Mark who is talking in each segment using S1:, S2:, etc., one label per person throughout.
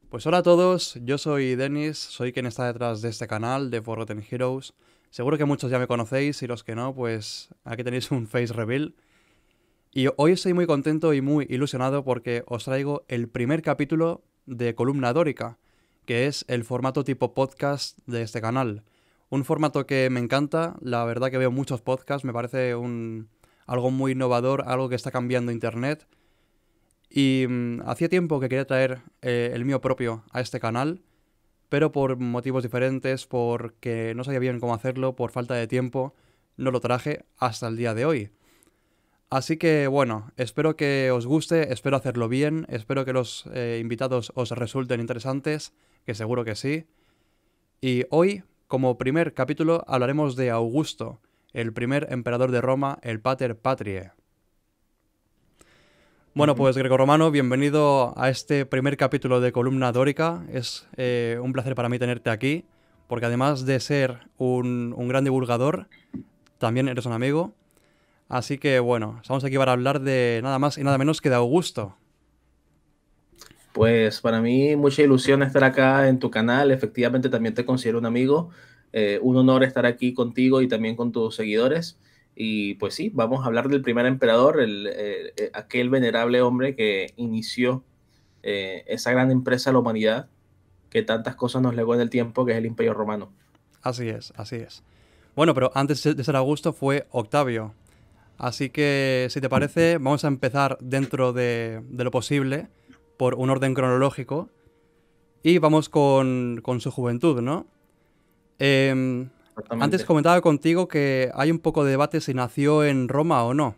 S1: Pues hola a todos, yo soy Denis, soy quien está detrás de este canal de Forgotten Heroes. Seguro que muchos ya me conocéis y los que no, pues aquí tenéis un face reveal. Y hoy estoy muy contento y muy ilusionado porque os traigo el primer capítulo de Columna Dórica, que es el formato tipo podcast de este canal. Un formato que me encanta, la verdad que veo muchos podcasts, me parece algo muy innovador, algo que está cambiando internet. Y hacía tiempo que quería traer el mío propio a este canal, pero por motivos diferentes, porque no sabía bien cómo hacerlo, por falta de tiempo, no lo traje hasta el día de hoy. Así que bueno, espero que os guste, espero hacerlo bien, espero que los invitados os resulten interesantes, que seguro que sí. Y hoy, como primer capítulo, hablaremos de Augusto, el primer emperador de Roma, el Pater Patriae. Bueno,
S2: Ujú.
S1: pues Grecorromano, bienvenido a este primer capítulo de Columna Dórica. Es un placer para mí tenerte aquí, porque además de ser un gran divulgador, también eres un amigo. Así que bueno, estamos aquí para hablar de nada más y nada menos que de Augusto.
S2: Pues para mí mucha ilusión estar acá en tu canal. Efectivamente también te considero un amigo. Un honor estar aquí contigo y también con tus seguidores. Y pues sí, vamos a hablar del primer emperador, aquel venerable hombre que inició esa gran empresa a la humanidad que tantas cosas nos legó en el tiempo, que es el Imperio Romano.
S1: Así es, así es. Bueno, pero antes de ser Augusto fue Octavio. Así que, si te parece, vamos a empezar dentro de lo posible, por un orden cronológico, y vamos con su juventud, ¿no? Em, Antes
S2: Exactamente.
S1: comentaba contigo que hay un poco de debate si nació en Roma o no.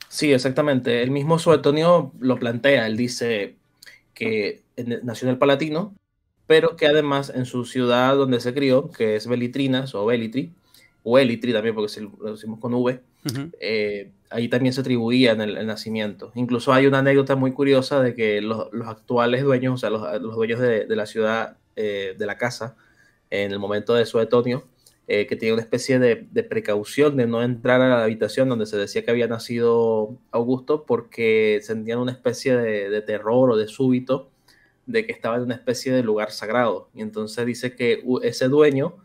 S2: Sí, exactamente. El mismo Suetonio lo plantea. Él dice que nació en el Palatino, pero que además en su ciudad donde se crió, que es Belitrinas o Belitri, o Elitri también, porque si lo decimos con V,
S1: Ujú.
S2: ahí también se atribuía en el nacimiento. Incluso hay una anécdota muy curiosa de que los actuales dueños, o sea, los dueños de la ciudad, de la casa, en el momento de Suetonio, que tenía una especie de precaución de no entrar a la habitación donde se decía que había nacido Augusto porque sentían una especie de terror o de súbito de que estaba en una especie de lugar sagrado. Y entonces dice que ese dueño,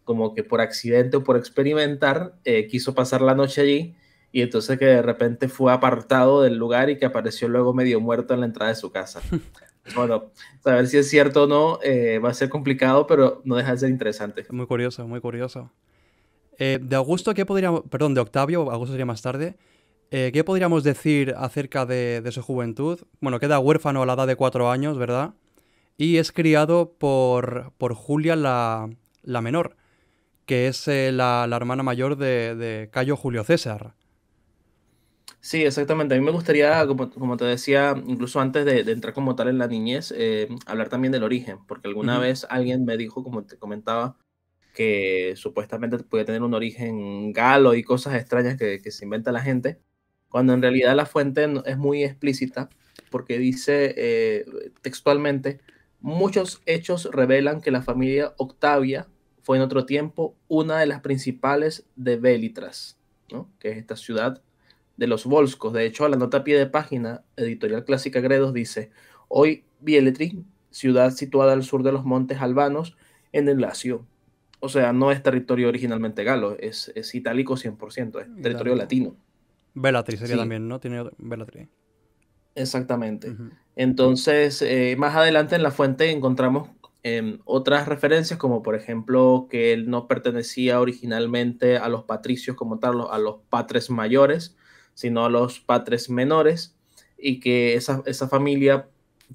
S2: como que por accidente o por experimentar, quiso pasar la noche allí y entonces que de repente fue apartado del lugar y que apareció luego medio muerto en la entrada de su casa. Bueno, saber si es cierto o no va a ser complicado, pero no deja de ser interesante.
S1: Muy curioso, muy curioso. De Augusto, ¿qué podríamos... Perdón, de Octavio, Augusto sería más tarde. ¿Qué podríamos decir acerca de su juventud? Bueno, queda huérfano a la edad de 4 años, ¿verdad? Y es criado por Julia la menor, que es la hermana mayor de Cayo Julio César.
S2: Sí, exactamente. A mí me gustaría, como te decía, incluso antes de entrar como tal en la niñez, hablar también del origen, porque alguna
S1: Ujú.
S2: vez alguien me dijo, como te comentaba, que supuestamente puede tener un origen galo y cosas extrañas que se inventa la gente, cuando en realidad la fuente es muy explícita, porque dice textualmente, muchos hechos revelan que la familia Octavia fue en otro tiempo una de las principales de Bélitras, ¿no? Que es esta ciudad de los Volscos. De hecho, a la nota a pie de página, Editorial Clásica Gredos dice, hoy Bieletri, ciudad situada al sur de los montes albanos, en el Lacio. O sea, no es territorio originalmente galo, es itálico 100%, es territorio
S1: Itálico.
S2: latino.
S1: Bellatrix sería
S2: Sí,
S1: también, ¿no? Tiene Bellatrix.
S2: exactamente.
S1: Ujú.
S2: Entonces, más adelante en la fuente encontramos otras referencias, como por ejemplo que él no pertenecía originalmente a los patricios como tal, a los patres mayores, sino a los patres menores, y que esa familia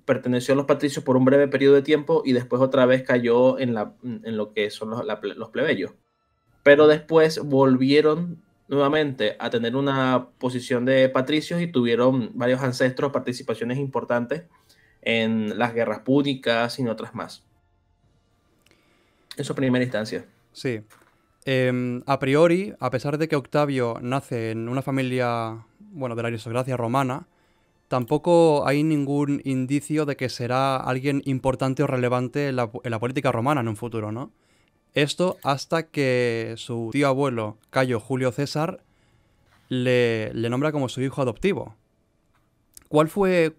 S2: perteneció a los patricios por un breve periodo de tiempo y después otra vez cayó en lo que son los plebeyos, pero después volvieron nuevamente a tener una posición de patricios y tuvieron varios ancestros, participaciones importantes en las guerras púnicas y en otras más. En su primera instancia.
S1: Sí. A priori, a pesar de que Octavio nace en una familia, bueno, de la aristocracia romana, tampoco hay ningún indicio de que será alguien importante o relevante en la política romana en un futuro, ¿no? Esto hasta que su tío abuelo, Cayo Julio César, le nombra como su hijo adoptivo. ¿Cuál fue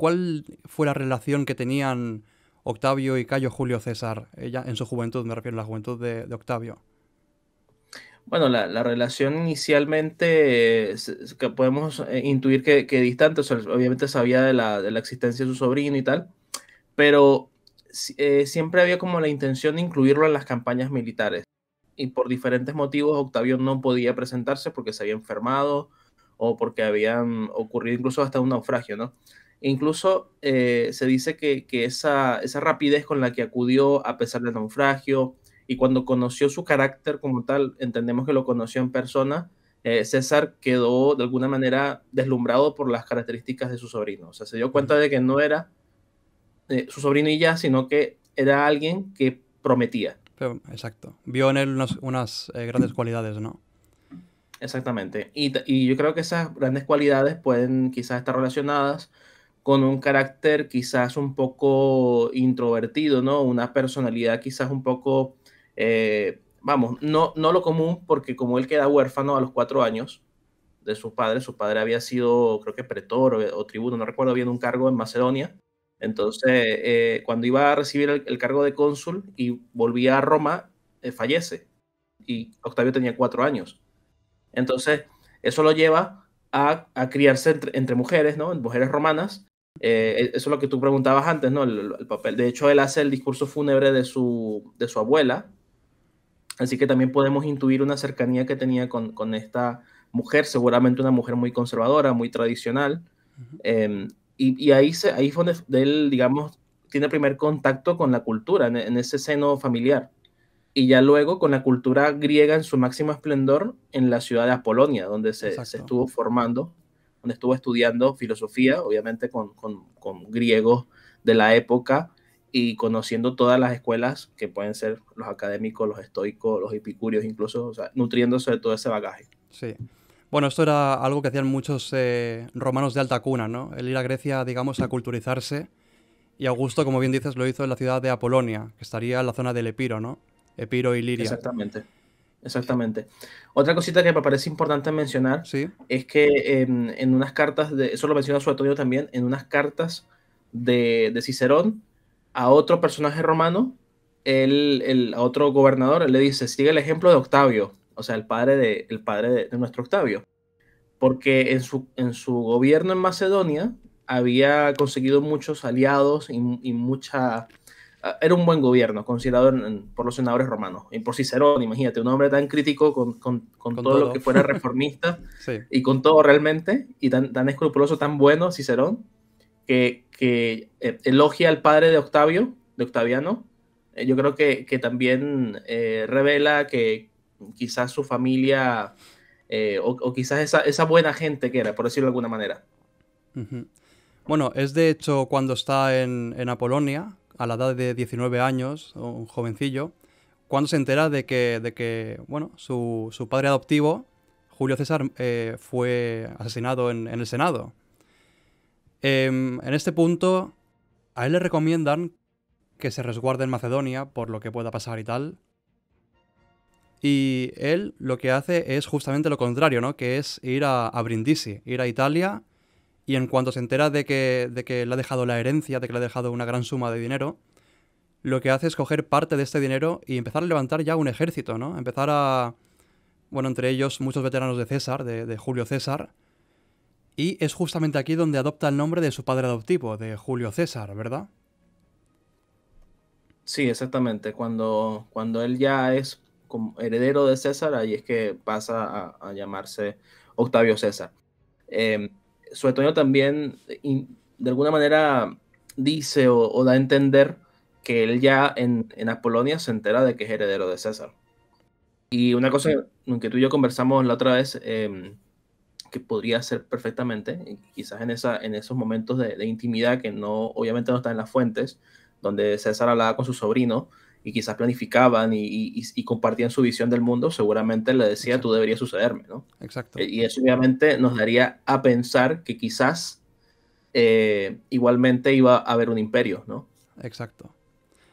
S1: la relación que tenían Octavio y Cayo Julio César, ella en su juventud, me refiero a la juventud de Octavio.
S2: Bueno, la relación inicialmente que podemos intuir que distante, o sea, obviamente sabía de la existencia de su sobrino y tal, pero siempre había como la intención de incluirlo en las campañas militares. Y por diferentes motivos Octavio no podía presentarse porque se había enfermado o porque habían ocurrido incluso hasta un naufragio, ¿no? Incluso se dice que esa rapidez con la que acudió a pesar del naufragio y cuando conoció su carácter como tal, entendemos que lo conoció en persona, César quedó de alguna manera deslumbrado por las características de su sobrino. O sea, se dio cuenta
S1: Ujú.
S2: de que no era su sobrino y ya, sino que era alguien que prometía.
S1: Pero, exacto. Vio en él unas grandes cualidades, ¿no?
S2: Exactamente. Y yo creo que esas grandes cualidades pueden quizás estar relacionadas con un carácter quizás un poco introvertido, ¿no? Una personalidad quizás un poco, vamos, no lo común, porque como él queda huérfano a los 4 años de su padre había sido, creo que pretor o tribuno, no recuerdo bien, un cargo en Macedonia. Entonces, cuando iba a recibir el cargo de cónsul y volvía a Roma, fallece. Y Octavio tenía 4 años. Entonces, eso lo lleva a criarse entre mujeres, ¿no? Mujeres romanas. Eso es lo que tú preguntabas antes, ¿no? El papel. De hecho, él hace el discurso fúnebre de su abuela, así que también podemos intuir una cercanía que tenía con esta mujer, seguramente una mujer muy conservadora, muy tradicional.
S1: Ujú.
S2: eh, ahí fue donde él, digamos, tiene primer contacto con la cultura, en ese seno familiar y ya luego con la cultura griega en su máximo esplendor en la ciudad de Apolonia, donde se
S1: Exacto.
S2: estuvo formando, donde estuvo estudiando filosofía, obviamente con griegos de la época y conociendo todas las escuelas que pueden ser los académicos, los estoicos, los epicúreos incluso, o sea, nutriéndose de todo ese bagaje.
S1: Sí. Bueno, esto era algo que hacían muchos romanos de alta cuna, ¿no? El ir a Grecia, digamos, a culturizarse. Y Augusto, como bien dices, lo hizo en la ciudad de Apolonia, que estaría en la zona del Epiro, ¿no? Epiro y Liria.
S2: Exactamente, exactamente. Otra cosita que me parece importante mencionar
S1: Sí,
S2: es que en unas cartas, eso lo menciona Suetonio también, en unas cartas de Cicerón a otro personaje romano, a otro gobernador, él le dice, sigue el ejemplo de Octavio, o sea, el padre de nuestro Octavio, porque en su gobierno en Macedonia había conseguido muchos aliados y mucha era un buen gobierno considerado por los senadores romanos y por Cicerón, imagínate, un hombre tan crítico con
S1: con
S2: todo lo
S1: todo.
S2: que fuera reformista
S1: Sí.
S2: y con todo realmente, y tan escrupuloso, tan bueno Cicerón, que elogia al padre de Octavio, de Octaviano. Yo creo que también revela que quizás su familia, o quizás esa buena gente que era, por decirlo de alguna manera.
S1: Ujú. Bueno, es de hecho cuando está en Apolonia, a la edad de 19 años, un jovencillo, cuando se entera de que bueno, su padre adoptivo, Julio César, fue asesinado en el Senado. En este punto, a él le recomiendan que se resguarde en Macedonia por lo que pueda pasar y tal. Y él lo que hace es justamente lo contrario, ¿no? Que es ir a Brindisi, ir a Italia, y en cuanto se entera de que le ha dejado la herencia, de que le ha dejado una gran suma de dinero, lo que hace es coger parte de este dinero y empezar a levantar ya un ejército, ¿no? Empezar a... Bueno, entre ellos muchos veteranos de César, de Julio César, y es justamente aquí donde adopta el nombre de su padre adoptivo, de Julio César, ¿verdad?
S2: Sí, exactamente. Cuando él ya es como heredero de César, ahí es que pasa a llamarse Octavio César. Eh, Suetonio también, de alguna manera, dice o da a entender que él ya en Apolonia se entera de que es heredero de César. Y una cosa que tú y yo conversamos la otra vez, que podría ser perfectamente, quizás en esos momentos de intimidad que no, obviamente no están en las fuentes, donde César hablaba con su sobrino y quizás planificaban y compartían su visión del mundo, seguramente le decía, tú
S1: Exacto,
S2: deberías sucederme, ¿no?
S1: exacto,
S2: Y eso obviamente nos daría a pensar que quizás igualmente iba a haber un imperio, ¿no?
S1: exacto.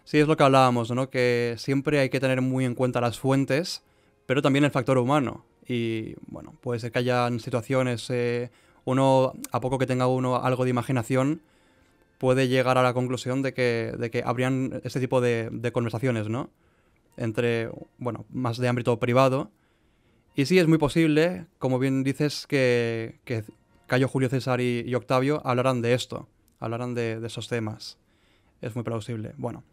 S1: Sí, es lo que hablábamos, ¿no? Que siempre hay que tener muy en cuenta las fuentes, pero también el factor humano. Y bueno, puede ser que hayan situaciones, uno, a poco que tenga uno algo de imaginación, puede llegar a la conclusión de que habrían este tipo de conversaciones, ¿no? Entre, bueno, más de ámbito privado. Y sí, es muy posible, como bien dices, que Cayo Julio César y Octavio hablarán de esto, hablarán de esos temas. Es muy plausible. Bueno,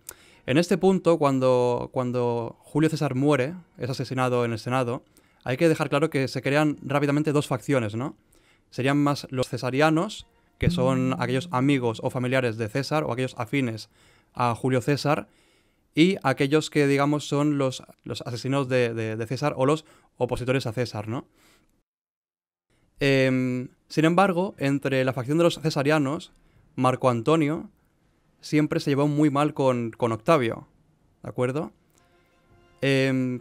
S1: en este punto, cuando Julio César muere, es asesinado en el Senado, hay que dejar claro que se crean rápidamente dos facciones, ¿no? Serían más los cesarianos, que son aquellos amigos o familiares de César, o aquellos afines a Julio César, y aquellos que, digamos, son los asesinos de César o los opositores a César, ¿no? Sin embargo, entre la facción de los cesarianos, Marco Antonio siempre se llevó muy mal con Octavio, ¿de acuerdo?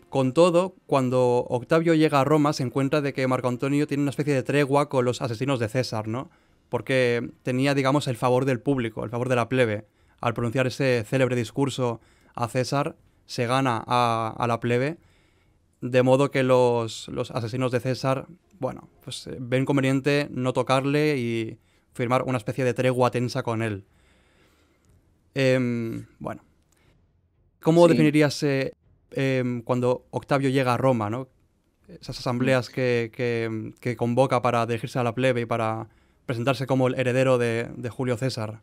S1: Con todo, cuando Octavio llega a Roma se encuentra de que Marco Antonio tiene una especie de tregua con los asesinos de César, ¿no? Porque tenía, digamos, el favor del público, el favor de la plebe. Al pronunciar ese célebre discurso a César, se gana a la plebe, de modo que los asesinos de César, bueno, pues ven conveniente no tocarle y firmar una especie de tregua tensa con él. Bueno, ¿cómo
S2: Sí.
S1: definirías cuando Octavio llega a Roma, ¿no? Esas asambleas que convoca para dirigirse a la plebe y para presentarse como el heredero de Julio César?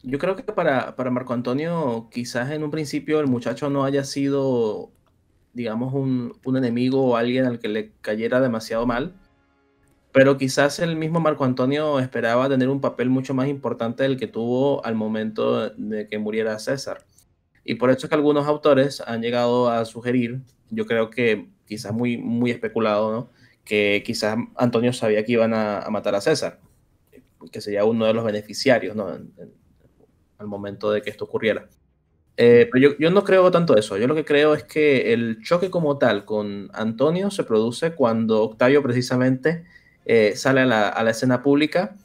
S2: Yo creo que para Marco Antonio, quizás en un principio el muchacho no haya sido, digamos, un enemigo o alguien al que le cayera demasiado mal, pero quizás el mismo Marco Antonio esperaba tener un papel mucho más importante del que tuvo al momento de que muriera César. Y por eso es que algunos autores han llegado a sugerir, yo creo que quizás muy, muy especulado, ¿no? Que quizás Antonio sabía que iban a matar a César, que sería uno de los beneficiarios, ¿no? Al momento de que esto ocurriera. Pero yo no creo tanto eso. Yo lo que creo es que el choque como tal con Antonio se produce cuando Octavio precisamente sale a la escena pública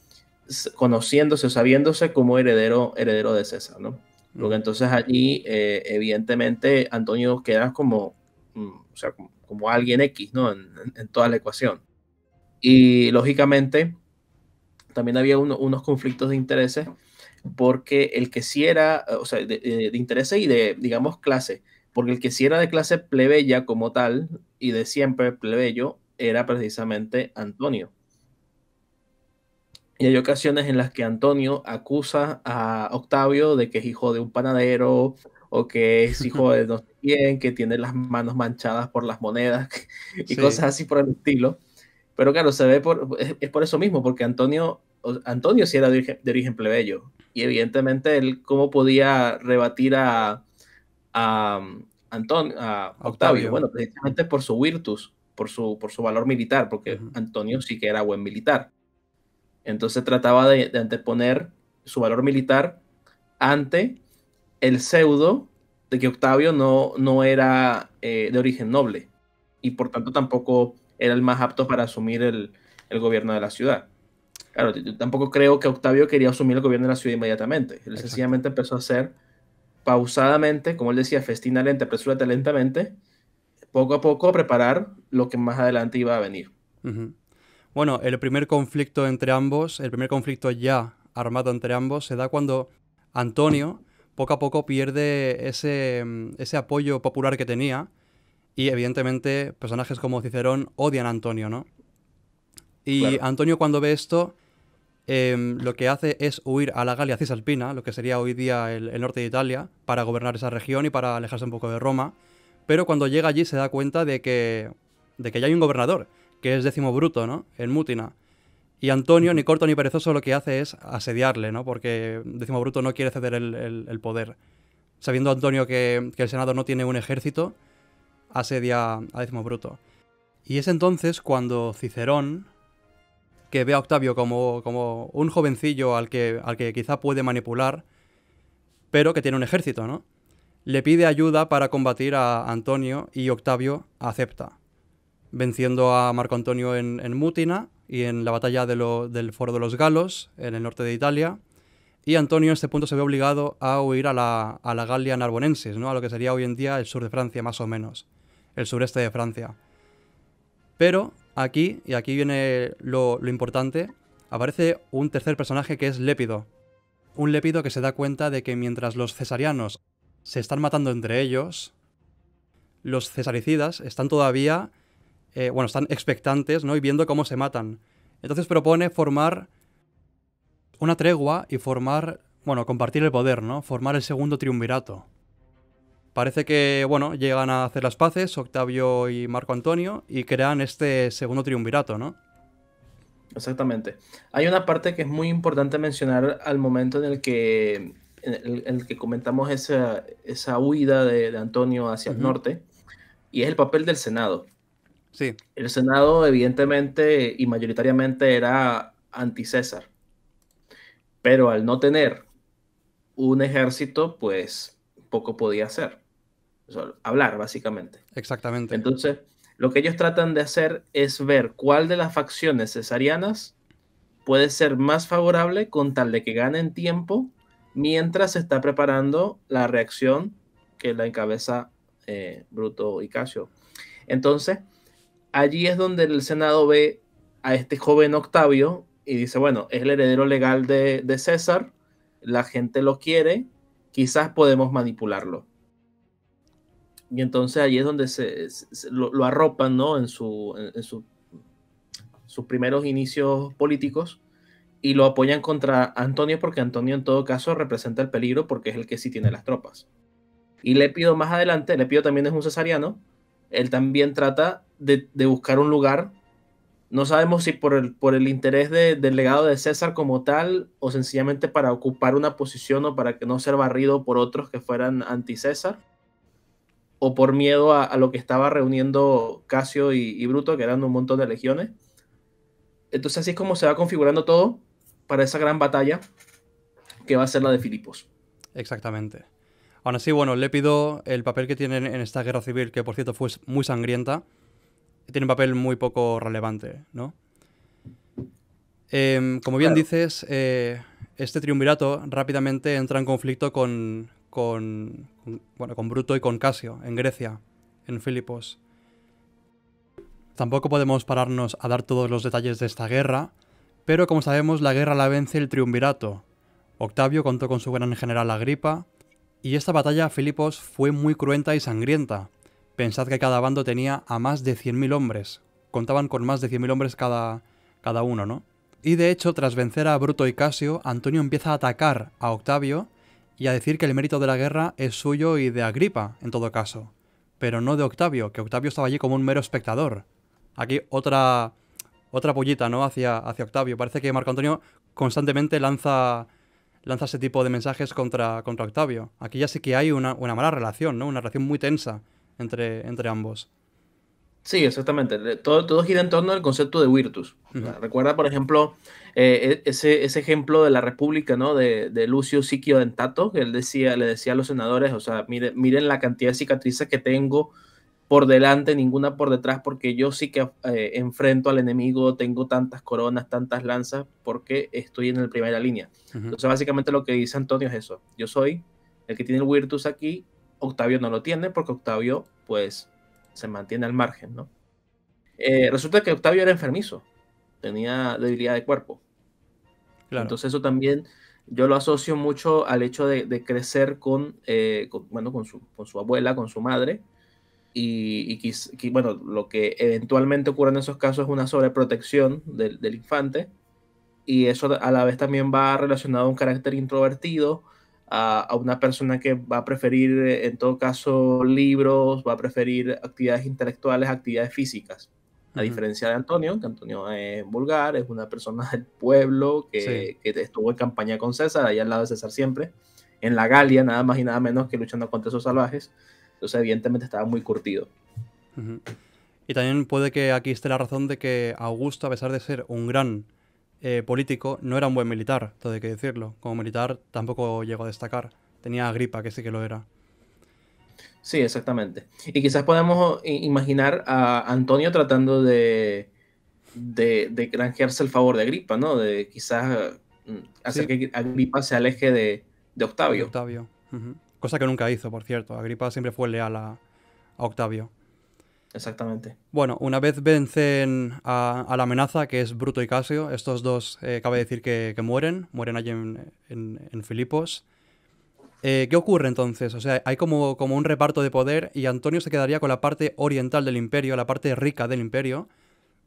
S2: conociéndose o sabiéndose como heredero de César, ¿no? Porque entonces allí, evidentemente, Antonio queda como, o sea, como alguien X, ¿no? En toda la ecuación. Y lógicamente, también había unos conflictos de intereses porque el que sí era, o sea, de intereses y de, digamos, clase, porque el que sí era de clase plebeya como tal y de siempre plebeyo era precisamente Antonio. Y hay ocasiones en las que Antonio acusa a Octavio de que es hijo de un panadero o que es hijo de no sé quién, que tiene las manos manchadas por las monedas y
S1: Sí,
S2: cosas así por el estilo. Pero claro, se ve es por eso mismo, porque Antonio sí era de origen plebeyo. Y evidentemente él, ¿cómo podía rebatir a, a Octavio?
S1: Octavio.
S2: Bueno, precisamente por su virtus, por su valor militar, porque
S1: Ujú.
S2: Antonio sí que era buen militar. Entonces trataba de anteponer su valor militar ante el pseudo de que Octavio no era de origen noble y por tanto tampoco era el más apto para asumir el gobierno de la ciudad. Claro, yo tampoco creo que Octavio quería asumir el gobierno de la ciudad inmediatamente. Él
S1: Exacto.
S2: sencillamente empezó a hacer pausadamente, como él decía, festina lenta, apresúrate lentamente, poco a poco a preparar lo que más adelante iba a venir.
S1: Ujú. Bueno, el primer conflicto entre ambos, el primer conflicto ya armado entre ambos, se da cuando Antonio poco a poco pierde ese apoyo popular que tenía y evidentemente personajes como Cicerón odian a Antonio, ¿no? Y
S2: Claro.
S1: Antonio cuando ve esto, lo que hace es huir a la Galia Cisalpina, lo que sería hoy día el norte de Italia, para gobernar esa región y para alejarse un poco de Roma. Pero cuando llega allí se da cuenta de que ya hay un gobernador, que es Décimo Bruto, ¿no? En Mútina. Y Antonio, ni corto ni perezoso, lo que hace es asediarle, ¿no? Porque Décimo Bruto no quiere ceder el poder. Sabiendo Antonio que el Senado no tiene un ejército, asedia a Décimo Bruto. Y es entonces cuando Cicerón, que ve a Octavio como un jovencillo al que quizá puede manipular, pero que tiene un ejército, ¿no? Le pide ayuda para combatir a Antonio y Octavio acepta, venciendo a Marco Antonio en Mútina y en la batalla del Foro de los Galos, en el norte de Italia. Y Antonio en este punto se ve obligado a huir a la Galia Narbonensis, ¿no? A lo que sería hoy en día el sur de Francia, más o menos, el sureste de Francia. Pero aquí, y aquí viene lo importante, aparece un tercer personaje que es Lépido. un Lépido que se da cuenta de que mientras los cesarianos se están matando entre ellos, los cesaricidas están todavía, están expectantes, ¿no? Y viendo cómo se matan. Entonces propone formar una tregua y compartir el poder, ¿no? Formar el segundo triunvirato. Parece que, llegan a hacer las paces, Octavio y Marco Antonio, y crean este segundo triunvirato, ¿no?
S2: Exactamente. Hay una parte que es muy importante mencionar al momento en el que comentamos esa huida de Antonio hacia el norte, y es el papel del Senado.
S1: Sí.
S2: El Senado, evidentemente y mayoritariamente, era anti-César, pero al no tener un ejército, pues poco podía hacer. O sea, hablar, básicamente.
S1: Exactamente.
S2: Entonces, lo que ellos tratan de hacer es ver cuál de las facciones cesarianas puede ser más favorable con tal de que ganen tiempo mientras se está preparando la reacción que la encabeza Bruto y Casio. Entonces, allí es donde el Senado ve a este joven Octavio y dice, bueno, es el heredero legal de César, la gente lo quiere, quizás podemos manipularlo. Y entonces allí es donde lo arropan, ¿no? En sus primeros inicios políticos y lo apoyan contra Antonio porque Antonio en todo caso representa el peligro porque es el que sí tiene las tropas. Y Lépido más adelante, Lépido también es un cesariano, él también trata de buscar un lugar, no sabemos si por el interés del legado de César como tal o sencillamente para ocupar una posición o para que no ser barrido por otros que fueran anti-César, o por miedo a lo que estaba reuniendo Casio y Bruto, que eran un montón de legiones. Entonces así es como se va configurando todo para esa gran batalla que va a ser la de Filipos.
S1: Exactamente. Aún así, Lépido, el papel que tiene en esta guerra civil, que por cierto fue muy sangrienta, tiene un papel muy poco relevante, ¿no? Como bien dices, este triunvirato rápidamente entra en conflicto con Bruto y con Casio, en Grecia, en Filipos. Tampoco podemos pararnos a dar todos los detalles de esta guerra, pero como sabemos, la guerra la vence el triunvirato. Octavio contó con su gran general Agripa, y esta batalla a Filipos fue muy cruenta y sangrienta. Pensad que cada bando tenía a más de 100.000 hombres. Contaban con más de 100.000 hombres cada uno, ¿no? Y de hecho, tras vencer a Bruto y Casio, Antonio empieza a atacar a Octavio y a decir que el mérito de la guerra es suyo y de Agripa, en todo caso. Pero no de Octavio, que Octavio estaba allí como un mero espectador. Aquí otra pollita, ¿no? Hacia Octavio. Parece que Marco Antonio constantemente lanza ese tipo de mensajes contra Octavio. Aquí ya sí que hay una mala relación, ¿no? Una relación muy tensa entre ambos.
S2: Sí, exactamente. Todo gira en torno al concepto de virtus. Recuerda, por ejemplo, ese ejemplo de la República, ¿no? De Lucio Siquio Dentato, que le decía a los senadores, o sea, miren la cantidad de cicatrices que tengo por delante, ninguna por detrás, porque yo sí que enfrento al enemigo, tengo tantas coronas, tantas lanzas, porque estoy en la primera línea. Entonces, básicamente lo que dice Antonio es eso. Yo soy el que tiene el virtus aquí, Octavio no lo tiene, porque Octavio, pues, se mantiene al margen, ¿no? Resulta que Octavio era enfermizo, tenía debilidad de cuerpo. Claro. Entonces eso también yo lo asocio mucho al hecho de crecer con su abuela, con su madre, y lo que eventualmente ocurre en esos casos es una sobreprotección del infante, y eso a la vez también va relacionado a un carácter introvertido, a una persona que va a preferir, en todo caso, libros, va a preferir actividades intelectuales, actividades físicas. A diferencia de Antonio, que Antonio es vulgar, es una persona del pueblo que estuvo en campaña con César, ahí al lado de César siempre, en la Galia, nada más y nada menos que luchando contra esos salvajes. Entonces, evidentemente, estaba muy curtido.
S1: Y también puede que aquí esté la razón de que Augusto, a pesar de ser un gran político, no era un buen militar, todo hay que decirlo. Como militar tampoco llegó a destacar. Tenía Agripa, que sí que lo era.
S2: Sí, exactamente. Y quizás podemos imaginar a Antonio tratando de granjearse el favor de Agripa, ¿no? De quizás hacer que Agripa se aleje de Octavio.
S1: De Octavio. Cosa que nunca hizo, por cierto. Agripa siempre fue leal a Octavio.
S2: exactamente.
S1: Bueno, una vez vencen a la amenaza, que es Bruto y Casio, estos dos, cabe decir que mueren allí en Filipos. ¿Qué ocurre entonces? O sea, hay como un reparto de poder y Antonio se quedaría con la parte oriental del imperio, la parte rica del imperio,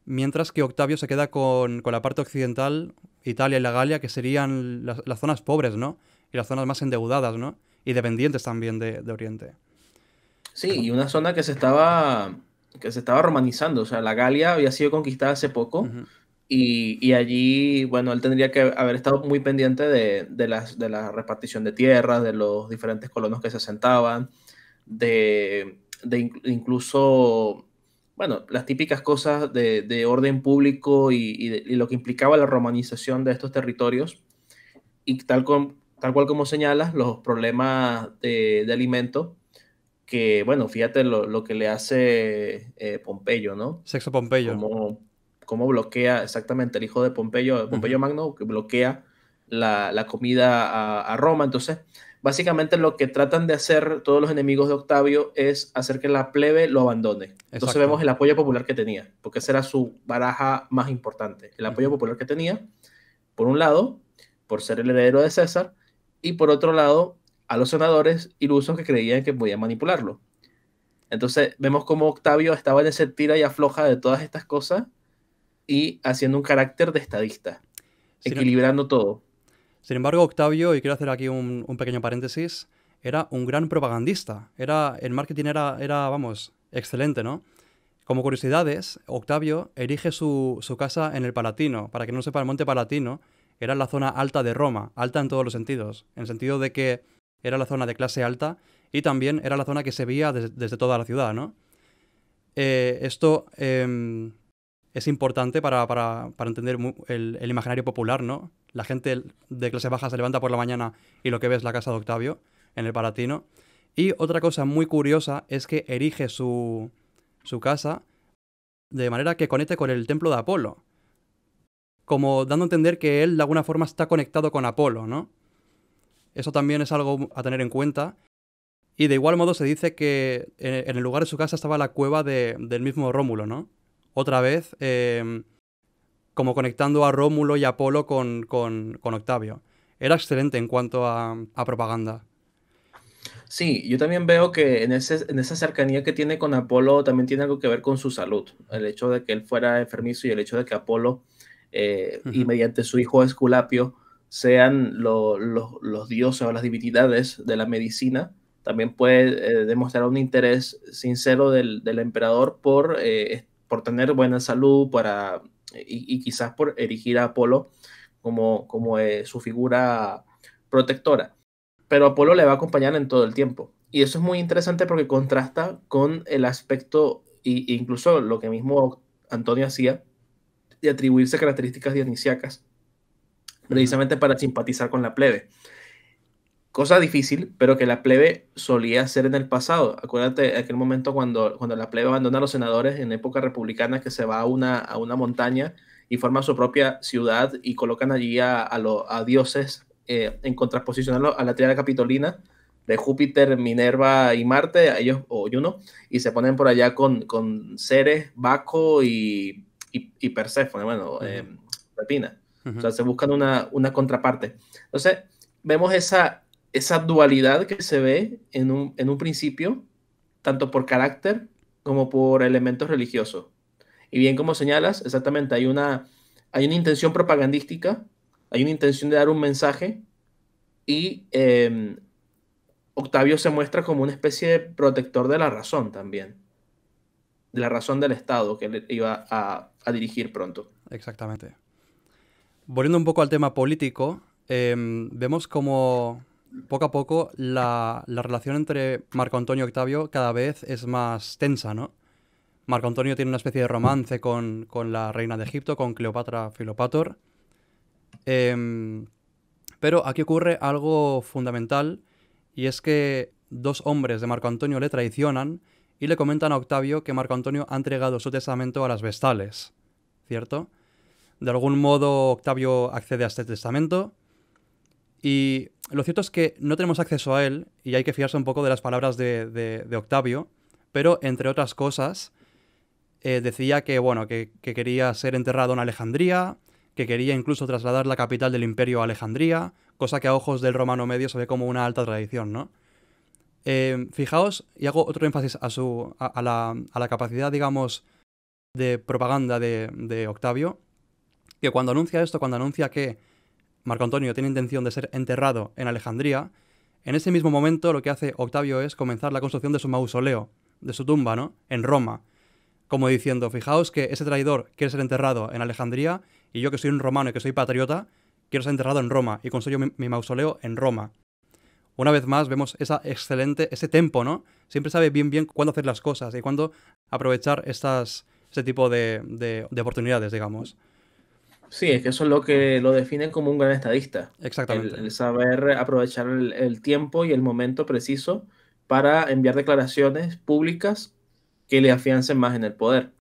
S1: mientras que Octavio se queda con la parte occidental, Italia y la Galia, que serían las zonas pobres, ¿no? Y las zonas más endeudadas, ¿no? Y dependientes también de Oriente.
S2: Sí, y una zona que se estaba romanizando, o sea, la Galia había sido conquistada hace poco
S1: Ujú.
S2: y allí, bueno, él tendría que haber estado muy pendiente de la repartición de tierras, de los diferentes colonos que se asentaban, incluso, bueno, las típicas cosas de orden público y lo que implicaba la romanización de estos territorios. Y tal cual como señalas, los problemas de alimento que, bueno, fíjate lo que le hace Pompeyo, ¿no?
S1: Sexo Pompeyo.
S2: Cómo bloquea exactamente el hijo de Pompeyo,
S1: Ujú.
S2: Pompeyo Magno, que bloquea la comida a Roma. Entonces, básicamente lo que tratan de hacer todos los enemigos de Octavio es hacer que la plebe lo abandone. Entonces
S1: Exacto.
S2: vemos el apoyo popular que tenía, porque esa era su baraja más importante. El apoyo
S1: Ujú.
S2: popular que tenía, por un lado, por ser el heredero de César, y por otro lado, a los senadores ilusos que creían que podían manipularlo. Entonces vemos cómo Octavio estaba en ese tira y afloja de todas estas cosas y haciendo un carácter de estadista,
S1: Sin,
S2: equilibrando todo.
S1: sin embargo, Octavio, y quiero hacer aquí un pequeño paréntesis, era un gran propagandista. El marketing era, vamos, excelente, ¿no? Como curiosidades, Octavio erige su casa en el Palatino. Para que no sepa, el Monte Palatino era la zona alta de Roma, alta en todos los sentidos. En el sentido de que era la zona de clase alta y también era la zona que se veía desde toda la ciudad, ¿no? Esto es importante para entender el imaginario popular, ¿no? La gente de clase baja se levanta por la mañana y lo que ve es la casa de Octavio en el Palatino. Y otra cosa muy curiosa es que erige su casa de manera que conecte con el templo de Apolo, como dando a entender que él de alguna forma está conectado con Apolo, ¿no? Eso también es algo a tener en cuenta. Y de igual modo se dice que en el lugar de su casa estaba la cueva del mismo Rómulo, ¿no? Otra vez, como conectando a Rómulo y Apolo con Octavio. Era excelente en cuanto a propaganda.
S2: Sí, yo también veo que en esa cercanía que tiene con Apolo también tiene algo que ver con su salud. El hecho de que él fuera enfermizo y el hecho de que Apolo y
S1: Ujú,
S2: mediante su hijo Esculapio sean los dioses o las divinidades de la medicina, también puede demostrar un interés sincero del emperador por tener buena salud y quizás por erigir a Apolo como su figura protectora, pero Apolo le va a acompañar en todo el tiempo. Y eso es muy interesante porque contrasta con el aspecto, e incluso lo que mismo Antonio hacía, de atribuirse características dionisíacas,
S1: ujú.
S2: precisamente para simpatizar con la plebe. Cosa difícil, pero que la plebe solía hacer en el pasado. Acuérdate de aquel momento cuando la plebe abandona a los senadores en época republicana, que se va a una montaña y forma su propia ciudad y colocan allí a dioses en contraposición a la triada capitolina de Júpiter, Minerva y Marte, a ellos o Juno, y se ponen por allá con Ceres, Baco y Perséfone, bueno,
S1: Ujú,
S2: Pepina. O
S1: ujú.
S2: sea, se buscan una contraparte. Entonces, vemos esa dualidad que se ve en un principio, tanto por carácter como por elementos religiosos. Y bien como señalas, exactamente, hay una intención propagandística, hay una intención de dar un mensaje y Octavio se muestra como una especie de protector de la razón también, de la razón del Estado que él iba a dirigir pronto.
S1: Exactamente. Volviendo un poco al tema político, vemos como poco a poco la relación entre Marco Antonio y Octavio cada vez es más tensa, ¿no? Marco Antonio tiene una especie de romance con la reina de Egipto, con Cleopatra Filopator. Em, pero aquí ocurre algo fundamental y es que dos hombres de Marco Antonio le traicionan y le comentan a Octavio que Marco Antonio ha entregado su testamento a las Vestales, ¿cierto? De algún modo Octavio accede a este testamento y lo cierto es que no tenemos acceso a él y hay que fiarse un poco de las palabras de Octavio, pero entre otras cosas decía que, bueno, que quería ser enterrado en Alejandría, que quería incluso trasladar la capital del imperio a Alejandría, cosa que a ojos del romano medio se ve como una alta tradición, ¿no? Fijaos, y hago otro énfasis a la capacidad, digamos, de propaganda de Octavio, que cuando anuncia esto, cuando anuncia que Marco Antonio tiene intención de ser enterrado en Alejandría, en ese mismo momento lo que hace Octavio es comenzar la construcción de su mausoleo, de su tumba, ¿no? En Roma. Como diciendo, fijaos que ese traidor quiere ser enterrado en Alejandría y yo que soy un romano y que soy patriota, quiero ser enterrado en Roma y construyo mi mausoleo en Roma. Una vez más vemos ese tempo, ¿no? Siempre sabe bien cuándo hacer las cosas y cuándo aprovechar ese tipo de oportunidades, digamos.
S2: Sí, es que eso es lo que lo define como un gran estadista.
S1: Exactamente.
S2: El saber aprovechar el tiempo y el momento preciso para enviar declaraciones públicas que le afiancen más en el poder.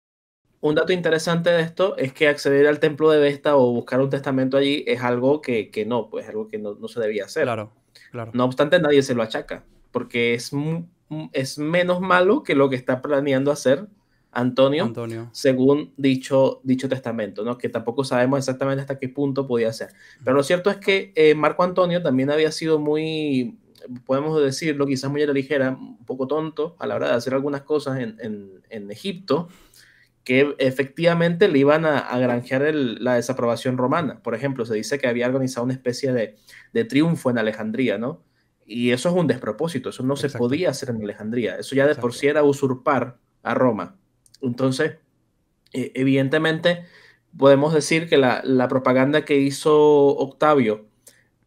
S2: Un dato interesante de esto es que acceder al templo de Vesta o buscar un testamento allí es algo pues algo que no se debía hacer.
S1: Claro, claro.
S2: No obstante, nadie se lo achaca, porque es menos malo que lo que está planeando hacer Antonio, según dicho testamento, ¿no? Que tampoco sabemos exactamente hasta qué punto podía ser. Pero lo cierto es que Marco Antonio también había sido muy, podemos decirlo, quizás muy a la ligera, un poco tonto a la hora de hacer algunas cosas en Egipto, que efectivamente le iban a granjear la desaprobación romana. Por ejemplo, se dice que había organizado una especie de triunfo en Alejandría, ¿no? Y eso es un despropósito, eso no se podía hacer en Alejandría, eso ya de por sí era usurpar a Roma. Entonces, evidentemente, podemos decir que la propaganda que hizo Octavio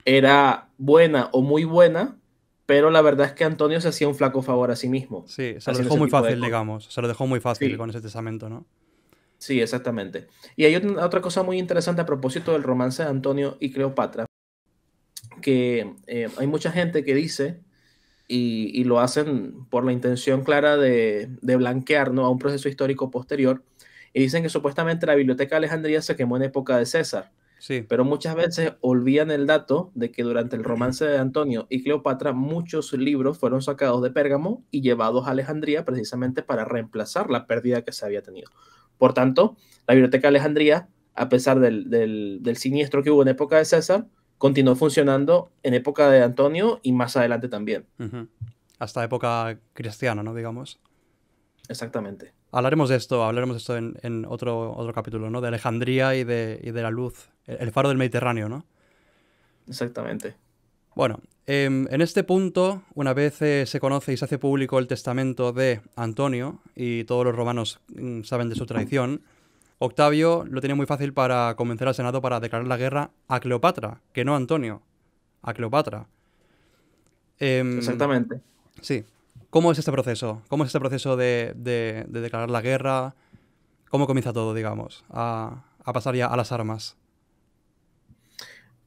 S2: era buena o muy buena, pero la verdad es que Antonio se hacía un flaco favor a sí mismo.
S1: Sí, se lo dejó muy fácil, digamos. Se lo dejó muy fácil con ese testamento, ¿no?
S2: Sí, exactamente. Y hay otra cosa muy interesante a propósito del romance de Antonio y Cleopatra, que hay mucha gente que dice, y lo hacen por la intención clara de blanquear, ¿no?, a un proceso histórico posterior, y dicen que supuestamente la Biblioteca de Alejandría se quemó en época de César.
S1: Sí.
S2: Pero muchas veces olvidan el dato de que durante el romance de Antonio y Cleopatra muchos libros fueron sacados de Pérgamo y llevados a Alejandría precisamente para reemplazar la pérdida que se había tenido. Por tanto, la Biblioteca de Alejandría, a pesar del siniestro que hubo en época de César, continuó funcionando en época de Antonio y más adelante también.
S1: Hasta época cristiana, ¿no? Digamos.
S2: Exactamente.
S1: Hablaremos de esto en otro capítulo, ¿no? De Alejandría y de la luz, el faro del Mediterráneo, ¿no?
S2: Exactamente.
S1: Bueno, en este punto, una vez se conoce y se hace público el testamento de Antonio, y todos los romanos saben de su traición, Octavio lo tenía muy fácil para convencer al Senado para declarar la guerra a Cleopatra, que no a Antonio, a Cleopatra.
S2: Exactamente.
S1: Sí. ¿Cómo es este proceso? ¿Cómo es este proceso de declarar la guerra? ¿Cómo comienza todo, digamos, a pasar ya a las armas?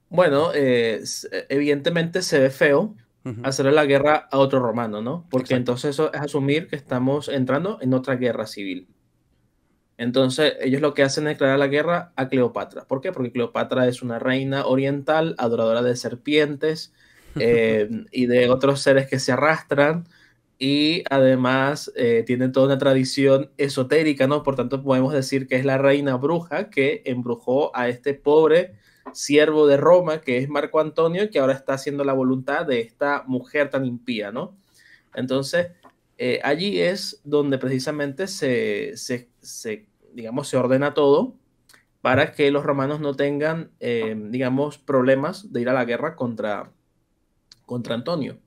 S2: Bueno, evidentemente se ve feo hacerle la guerra a otro romano, ¿no? Porque entonces eso es asumir que estamos entrando en otra guerra civil. Entonces ellos lo que hacen es declarar la guerra a Cleopatra. ¿Por qué? Porque Cleopatra es una reina oriental, adoradora de serpientes y de otros seres que se arrastran, y además tiene toda una tradición esotérica, ¿no? Por tanto podemos decir que es la reina bruja que embrujó a este pobre siervo de Roma, que es Marco Antonio, que ahora está haciendo la voluntad de esta mujer tan impía, ¿no? Entonces, allí es donde precisamente digamos, se ordena todo para que los romanos no tengan, digamos, problemas de ir a la guerra contra Antonio.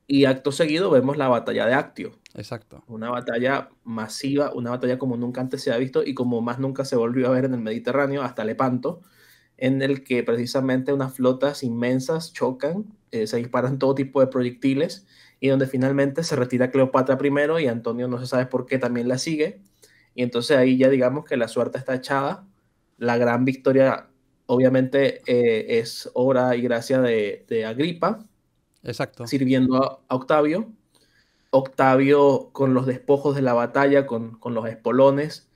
S2: Y acto seguido vemos la batalla de Actio.
S1: Exacto.
S2: Una batalla masiva, una batalla como nunca antes se ha visto y como más nunca se volvió a ver en el Mediterráneo, hasta Lepanto, en el que precisamente unas flotas inmensas chocan, se disparan todo tipo de proyectiles, y donde finalmente se retira Cleopatra primero y Antonio no se sabe por qué también la sigue, y entonces ahí ya digamos que la suerte está echada. La gran victoria obviamente es obra y gracia de Agripa.
S1: Exacto.
S2: Sirviendo a Octavio. Octavio, con los despojos de la batalla, con los espolones,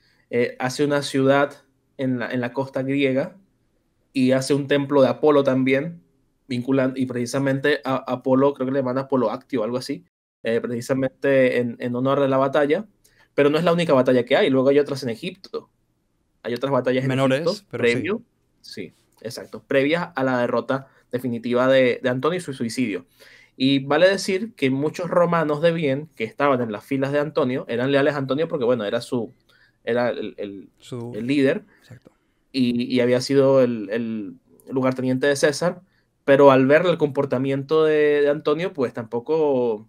S2: hace una ciudad en la costa griega y hace un templo de Apolo también, vinculando, y precisamente a Apolo, creo que le llaman Apolo Actio o algo así, precisamente en honor de la batalla. pero no es la única batalla que hay. Luego hay otras en Egipto. Hay otras batallas en Egipto
S1: Menores, pero
S2: previo. Sí, exacto. Previas a la derrota definitiva de Antonio y su suicidio. Y vale decir que muchos romanos de bien que estaban en las filas de Antonio eran leales a Antonio porque, bueno, era el líder
S1: Exacto.
S2: y había sido el lugarteniente de César, pero al ver el comportamiento de Antonio, pues tampoco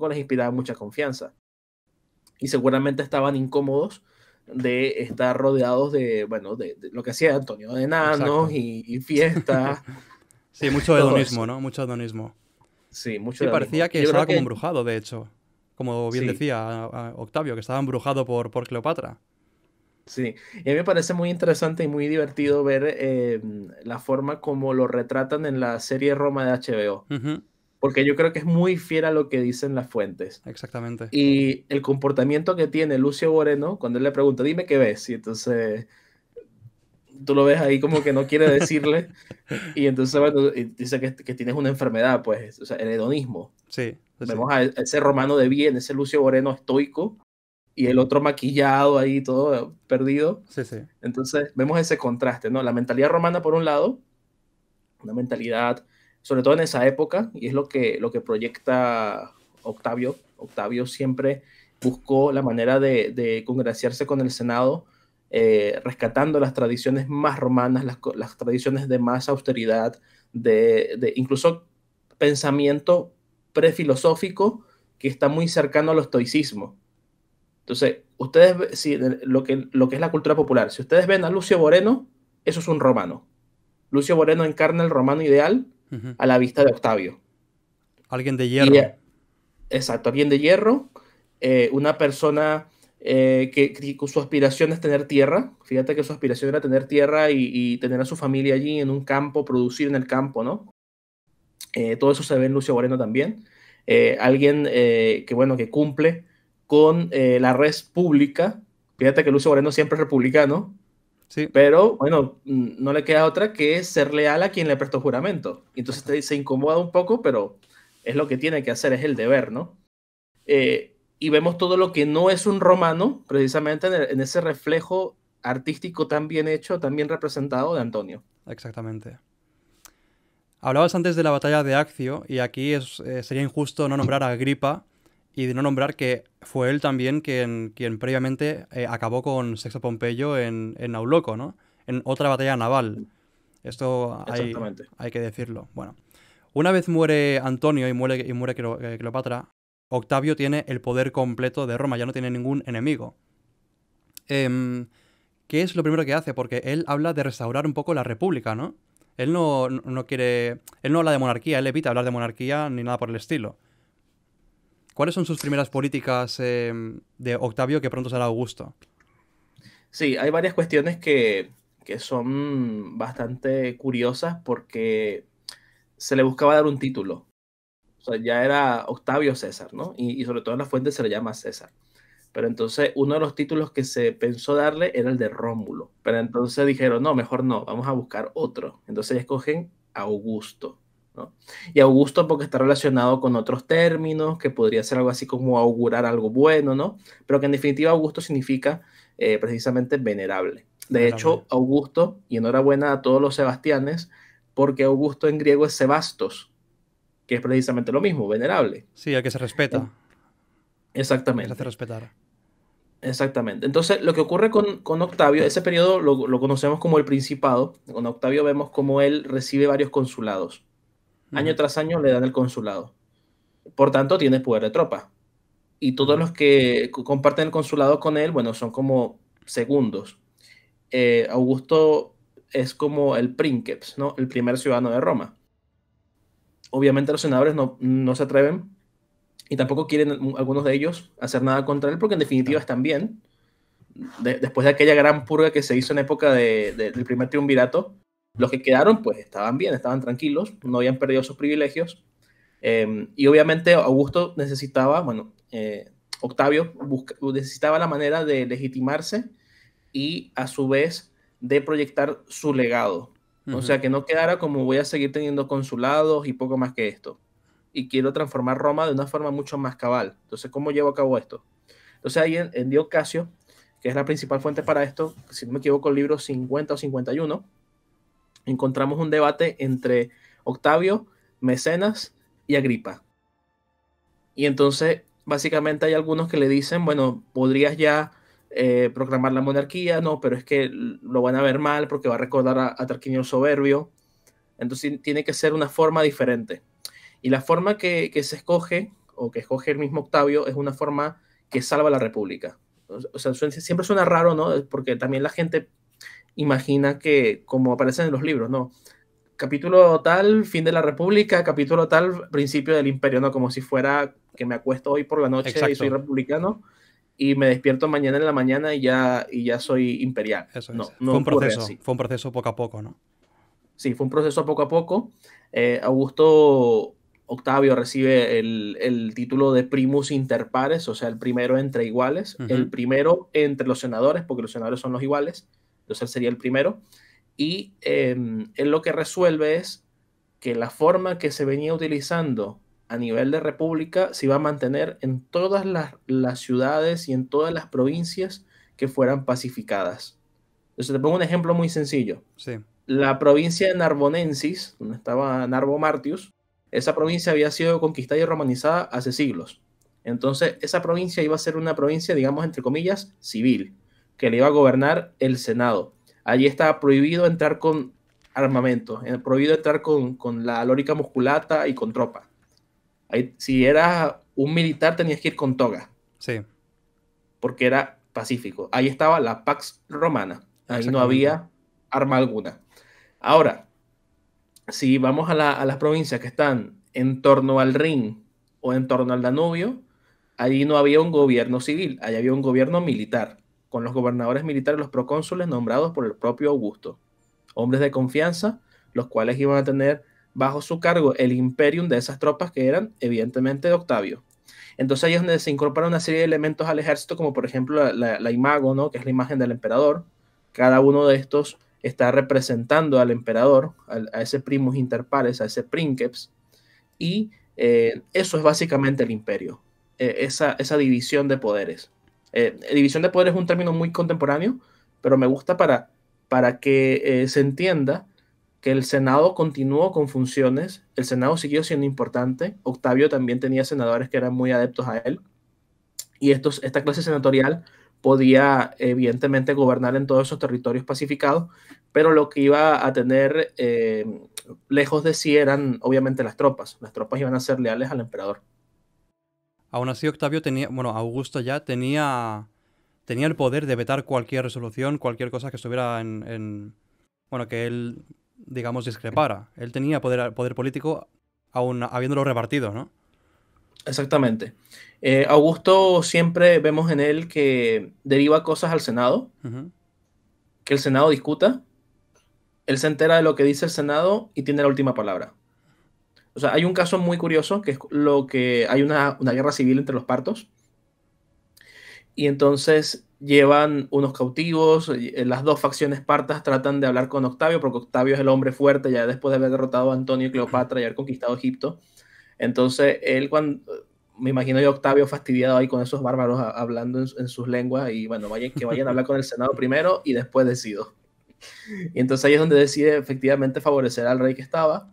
S2: les inspiraba mucha confianza. Y seguramente estaban incómodos de estar rodeados de, bueno, de lo que hacía Antonio, de enanos y fiestas.
S1: Sí, mucho
S2: todo
S1: hedonismo,
S2: eso.
S1: ¿no? Mucho hedonismo.
S2: Sí, mucho
S1: Sí,
S2: hedonismo.
S1: parecía que
S2: Yo creo
S1: estaba como embrujado, de hecho. Como bien
S2: Sí.
S1: decía Octavio, que estaba embrujado por Cleopatra.
S2: Sí, y a mí me parece muy interesante y muy divertido ver la forma como lo retratan en la serie Roma de HBO,
S1: Ujú,
S2: porque yo creo que es muy fiel a lo que dicen las fuentes.
S1: exactamente.
S2: Y el comportamiento que tiene Lucio Moreno cuando él le pregunta, dime qué ves, y entonces tú lo ves ahí como que no quiere decirle, y entonces bueno, y dice que tienes una enfermedad, pues, o sea, el hedonismo.
S1: Sí, sí, sí.
S2: Vemos a ese romano de bien, ese Lucio Moreno estoico, y el otro maquillado ahí, todo perdido.
S1: Sí, sí.
S2: Entonces vemos ese contraste, ¿no? La mentalidad romana por un lado, una mentalidad, sobre todo en esa época, y es lo que proyecta Octavio. Octavio siempre buscó la manera de congraciarse con el Senado, rescatando las tradiciones más romanas, las tradiciones de más austeridad, incluso pensamiento prefilosófico que está muy cercano al estoicismo. Entonces, ustedes, si, lo que es la cultura popular, si ustedes ven a Lucio Moreno, eso es un romano. Lucio Moreno encarna el romano ideal
S1: Ujú.
S2: a la vista de Octavio.
S1: Alguien de
S2: Y,
S1: hierro.
S2: exacto, bien de hierro, una persona que su aspiración es tener tierra. Fíjate que su aspiración era tener tierra y tener a su familia allí en un campo, producir en el campo, ¿no? Todo eso se ve en Lucio Moreno también. Alguien que, bueno, que cumple con la res pública. Fíjate que Lucio Moreno siempre es republicano,
S1: Sí,
S2: pero bueno, no le queda otra que ser leal a quien le prestó juramento. Y entonces
S1: exacto.
S2: se incomoda un poco, pero es lo que tiene que hacer, es el deber, ¿no? Y vemos todo lo que no es un romano, precisamente en ese reflejo artístico tan bien hecho, tan bien representado de Antonio.
S1: Exactamente. Hablabas antes de la batalla de Accio y aquí sería injusto no nombrar a Agripa y de no nombrar que fue él también quien previamente acabó con Sexto Pompeyo en Nauloco, ¿no? En otra batalla naval. Esto
S2: Exactamente.
S1: hay que decirlo. Bueno, una vez muere Antonio y muere Cleopatra, Octavio tiene el poder completo de Roma, ya no tiene ningún enemigo. ¿Qué es lo primero que hace? Porque él habla de restaurar un poco la república, ¿no? Él no quiere. Él no habla de monarquía, él evita hablar de monarquía ni nada por el estilo. ¿Cuáles son sus primeras políticas de Octavio que pronto será Augusto?
S2: Sí, hay varias cuestiones que son bastante curiosas porque se le buscaba dar un título. O sea, ya era Octavio César, ¿no? Y sobre todo en la fuente se le llama César. Pero entonces uno de los títulos que se pensó darle era el de Rómulo. Pero entonces dijeron, no, mejor no, vamos a buscar otro. Entonces escogen Augusto, ¿no? Y Augusto porque está relacionado con otros términos, que podría ser algo así como augurar algo bueno, ¿no? Pero que en definitiva Augusto significa precisamente venerable. De
S1: Venerable.
S2: hecho, Augusto, y enhorabuena a todos los Sebastianes, porque Augusto en griego es Sebastos, que es precisamente lo mismo, venerable.
S1: Sí, el que se respeta. El que se hace
S2: Exactamente.
S1: respetar.
S2: Exactamente. Entonces, lo que ocurre con Octavio, ese periodo lo conocemos como el Principado. Con Octavio vemos cómo él recibe varios consulados. Año
S1: Ujú,
S2: tras año le dan el consulado. Por tanto, tiene poder de tropa. Y todos
S1: ujú.
S2: los que comparten el consulado con él, bueno, son como segundos. Augusto es como el princeps, ¿no? El primer ciudadano de Roma. Obviamente los senadores no se atreven y tampoco quieren algunos de ellos hacer nada contra él porque en definitiva
S1: Claro.
S2: están bien. Después de aquella gran purga que se hizo en época del primer triunvirato, los que quedaron pues estaban bien, estaban tranquilos, no habían perdido sus privilegios. Y obviamente Augusto necesitaba, bueno, Octavio necesitaba la manera de legitimarse y a su vez de proyectar su legado. O
S1: Ujú.
S2: sea, que no quedara como voy a seguir teniendo consulados y poco más que esto. Y quiero transformar Roma de una forma mucho más cabal. Entonces, ¿cómo llevo a cabo esto? Entonces ahí en Dio Casio, que es la principal fuente para esto, si no me equivoco, el libro 50 o 51, encontramos un debate entre Octavio, Mecenas y Agripa. Y entonces, básicamente hay algunos que le dicen, bueno, podrías ya proclamar la monarquía, no, pero es que lo van a ver mal porque va a recordar a Tarquinio el Soberbio. Entonces tiene que ser una forma diferente. Y la forma que se escoge, o que escoge el mismo Octavio, es una forma que salva la República. O sea, siempre suena raro, ¿no? Porque también la gente imagina que, como aparece en los libros, ¿no? Capítulo tal, fin de la República, capítulo tal, principio del imperio, ¿no? Como si fuera que me acuesto hoy por la noche y soy
S1: Exacto,
S2: republicano y me despierto mañana en la mañana y ya soy imperial.
S1: eso es.
S2: No, no ocurre así.
S1: Fue un proceso poco a poco, ¿no?
S2: Sí, fue un proceso poco a poco. Augusto Octavio recibe el título de primus inter pares, o sea, el primero entre iguales, el primero entre los senadores, porque los senadores son los iguales, entonces él sería el primero. Y él lo que resuelve es que la forma que se venía utilizando a nivel de república se iba a mantener en todas las ciudades y en todas las provincias que fueran pacificadas. Entonces te pongo un ejemplo muy sencillo.
S1: Sí.
S2: La provincia de Narbonensis, donde estaba Narbo Martius, esa provincia había sido conquistada y romanizada hace siglos. Entonces, esa provincia iba a ser una provincia, digamos, entre comillas, civil, que le iba a gobernar el Senado. Allí estaba prohibido entrar con armamento, prohibido entrar con la lórica musculata y con tropa. Ahí, si eras un militar, tenías que ir con toga,
S1: Sí,
S2: porque era pacífico. Ahí estaba la Pax Romana. Ahí no
S1: exactamente.
S2: había arma alguna. Ahora, si vamos a las provincias que están en torno al Rin o en torno al Danubio, allí no había un gobierno civil, allí había un gobierno militar, con los gobernadores militares, los procónsules nombrados por el propio Augusto, hombres de confianza, los cuales iban a tener bajo su cargo el imperium de esas tropas que eran evidentemente de Octavio. Entonces ahí es donde se incorpora una serie de elementos al ejército, como por ejemplo la imago, ¿no? Que es la imagen del emperador. Cada uno de estos está representando al emperador, a ese primus inter pares, a ese princeps, y eso es básicamente el imperio, esa división de poderes. División de poderes es un término muy contemporáneo, pero me gusta para que se entienda que el Senado continuó con funciones, el Senado siguió siendo importante, Octavio también tenía senadores que eran muy adeptos a él, y esta clase senatorial podía evidentemente gobernar en todos esos territorios pacificados, pero lo que iba a tener lejos de sí eran obviamente las tropas iban a ser leales al emperador.
S1: Aún así, Octavio tenía, bueno, Augusto ya tenía el poder de vetar cualquier resolución, cualquier cosa que estuviera bueno, que él, digamos, discrepara. Él tenía poder político aún habiéndolo repartido, ¿no?
S2: Exactamente. Augusto siempre vemos en él que deriva cosas al Senado,
S1: Ujú.
S2: que el Senado discuta, él se entera de lo que dice el Senado y tiene la última palabra. O sea, hay un caso muy curioso que es lo que hay una guerra civil entre los partos y entonces llevan unos cautivos, las dos facciones partas tratan de hablar con Octavio porque Octavio es el hombre fuerte ya después de haber derrotado a Antonio y Cleopatra y haber conquistado Egipto. Entonces él me imagino yo Octavio fastidiado ahí con esos bárbaros hablando en sus lenguas y bueno, que vayan a hablar con el Senado primero y después decido. Y entonces ahí es donde decide efectivamente favorecer al rey que estaba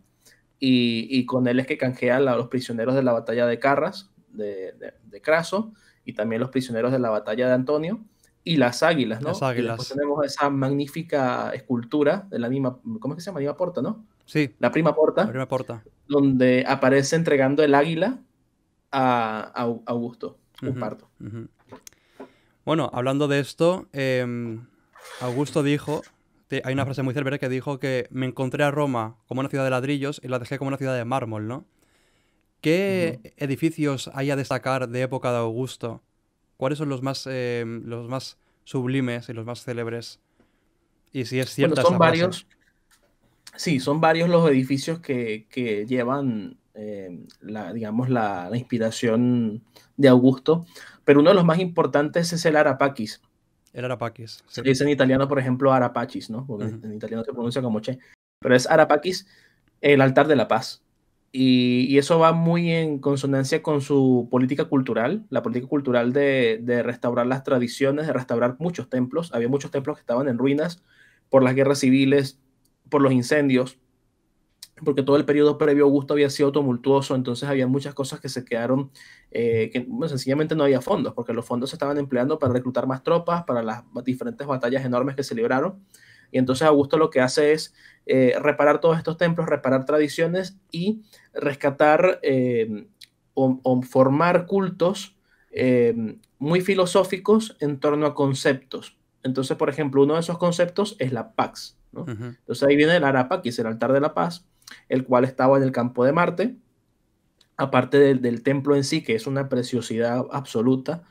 S2: y con él es que canjean los prisioneros de la batalla de Carras, de Craso, y también los prisioneros de la batalla de Antonio, y las águilas,
S1: Las
S2: ¿no? Y después
S1: águilas.
S2: tenemos esa magnífica escultura de la Anima, ¿cómo es que se llama? Anima Porta, ¿no?
S1: Sí,
S2: La Prima
S1: la
S2: Porta,
S1: primera porta.
S2: donde aparece entregando el águila a Augusto, un
S1: Ujú,
S2: parto.
S1: ujú. Bueno, hablando de esto, Augusto dijo, hay una frase muy célebre que dijo que me encontré a Roma como una ciudad de ladrillos y la dejé como una ciudad de mármol, ¿no? ¿Qué
S2: Ujú.
S1: edificios hay a destacar de época de Augusto? ¿Cuáles son los más sublimes y los más célebres? Y si es
S2: Bueno,
S1: cierta esta frase.
S2: sí, son varios los edificios que llevan, digamos, la inspiración de Augusto, pero uno de los más importantes es el Arapaquis.
S1: El Arapaquis,
S2: Se
S1: sí.
S2: dice en italiano, por ejemplo, Arapachis, ¿no? Porque
S1: Ujú.
S2: en italiano se pronuncia como che. Pero es Arapaquis, el altar de la paz. y eso va muy en consonancia con su política cultural, la política cultural de restaurar las tradiciones, de restaurar muchos templos. Había muchos templos que estaban en ruinas por las guerras civiles, por los incendios, porque todo el periodo previo a Augusto había sido tumultuoso, entonces había muchas cosas que se quedaron, que bueno, sencillamente no había fondos, porque los fondos se estaban empleando para reclutar más tropas, para las diferentes batallas enormes que se libraron. Y entonces Augusto lo que hace es reparar todos estos templos, reparar tradiciones y rescatar o formar cultos muy filosóficos en torno a conceptos. Entonces, por ejemplo, uno de esos conceptos es la Pax, ¿no?
S1: Ujú.
S2: Entonces ahí viene el Arapa, que es el altar de la paz, el cual estaba en el campo de Marte, aparte del templo en sí, que es una preciosidad absoluta.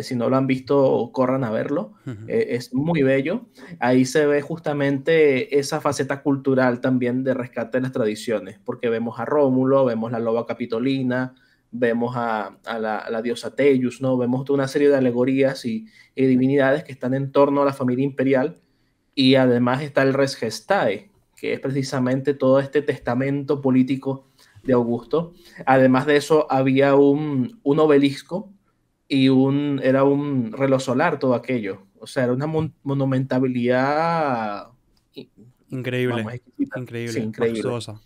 S2: Si no lo han visto, corran a verlo.
S1: Ujú.
S2: Es muy bello. Ahí se ve justamente esa faceta cultural también de rescate de las tradiciones, porque vemos a Rómulo, vemos la loba capitolina, vemos a la diosa Tellus, ¿no? Vemos toda una serie de alegorías y divinidades que están en torno a la familia imperial, y además está el Res Gestae, que es precisamente todo este testamento político de Augusto. Además de eso, había un obelisco y era un reloj solar, todo aquello. O sea, era una monumentabilidad, vamos,
S1: Increíble,
S2: exquisita. Sí,
S1: increíble,
S2: increíble.
S1: majestuosa.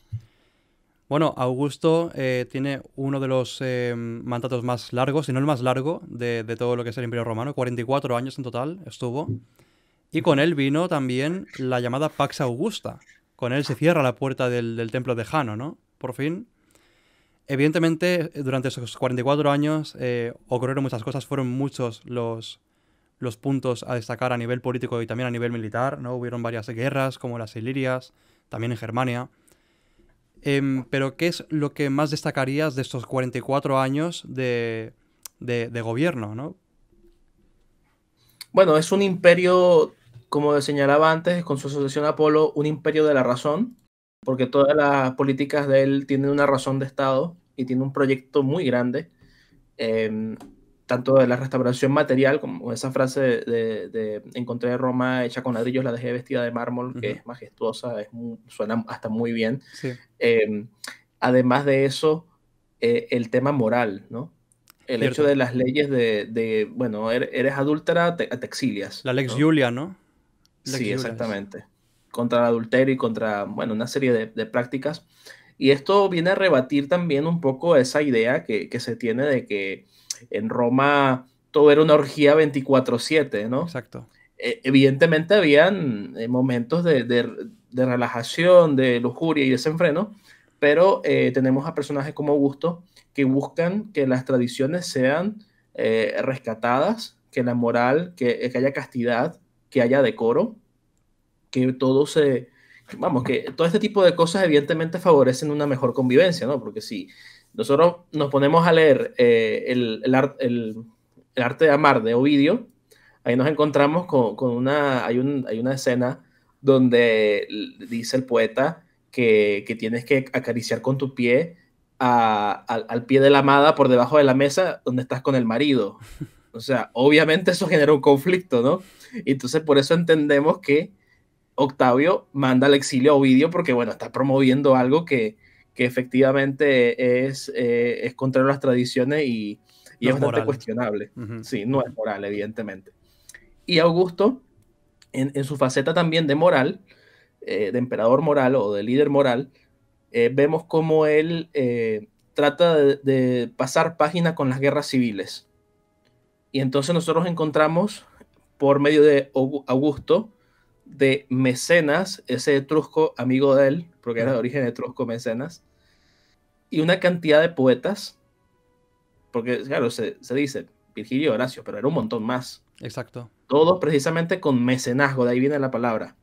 S1: Bueno, Augusto tiene uno de los mandatos más largos, si no el más largo, de todo lo que es el Imperio Romano. 44 años en total estuvo. Y con él vino también la llamada Pax Augusta. Con él se cierra la puerta del templo de Jano, ¿no? Por fin. Evidentemente, durante esos 44 años ocurrieron muchas cosas, fueron muchos los puntos a destacar a nivel político y también a nivel militar, ¿no? Hubieron varias guerras, como las Ilirias, también en Germania. Pero, ¿qué es lo que más destacarías de estos 44 años de gobierno, ¿no?
S2: Bueno, es un imperio, como señalaba antes, con su asociación Apolo, un imperio de la razón, porque todas las políticas de él tienen una razón de Estado y tiene un proyecto muy grande, eh, tanto de la restauración material, como esa frase encontré Roma hecha con ladrillos, la dejé vestida de mármol, que
S1: Ujú.
S2: es majestuosa, suena hasta muy bien.
S1: Sí,
S2: Eh, Además de eso, el tema moral, ¿no? El hecho
S1: cierto.
S2: de las leyes bueno, eres adúltera, te exilias,
S1: La Lex
S2: ¿no?
S1: Julia, ¿no? Lex
S2: Sí,
S1: Julia es.
S2: exactamente. Contra el adulterio y contra, bueno, una serie de prácticas. Y esto viene a rebatir también un poco esa idea que se tiene de que en Roma todo era una orgía 24/7, ¿no?
S1: Exacto.
S2: Evidentemente habían momentos de relajación, de lujuria y desenfreno, pero tenemos a personajes como Augusto que buscan que las tradiciones sean rescatadas, que la moral, que haya castidad, que haya decoro, que todo se, vamos, que todo este tipo de cosas evidentemente favorecen una mejor convivencia, ¿no? Porque si nosotros nos ponemos a leer el arte de amar de Ovidio, ahí nos encontramos con hay una escena donde dice el poeta que tienes que acariciar con tu pie al pie de la amada por debajo de la mesa donde estás con el marido. O sea, obviamente eso genera un conflicto, ¿no? Y entonces por eso entendemos que Octavio manda al exilio a Ovidio porque, bueno, está promoviendo algo que efectivamente es contrario a las tradiciones y
S1: No
S2: es
S1: es
S2: bastante
S1: moral.
S2: cuestionable.
S1: Ujú.
S2: Sí, no es moral, evidentemente. Y Augusto, en su faceta también de moral, de emperador moral o de líder moral, vemos cómo él trata de pasar página con las guerras civiles. Y entonces nosotros encontramos, por medio de Augusto, de Mecenas, ese etrusco amigo de él, porque era de
S1: Ujú.
S2: origen etrusco Mecenas, y una cantidad de poetas, porque claro, se dice Virgilio y Horacio, pero era un montón más.
S1: Exacto.
S2: Todos precisamente con mecenazgo, de ahí viene la palabra.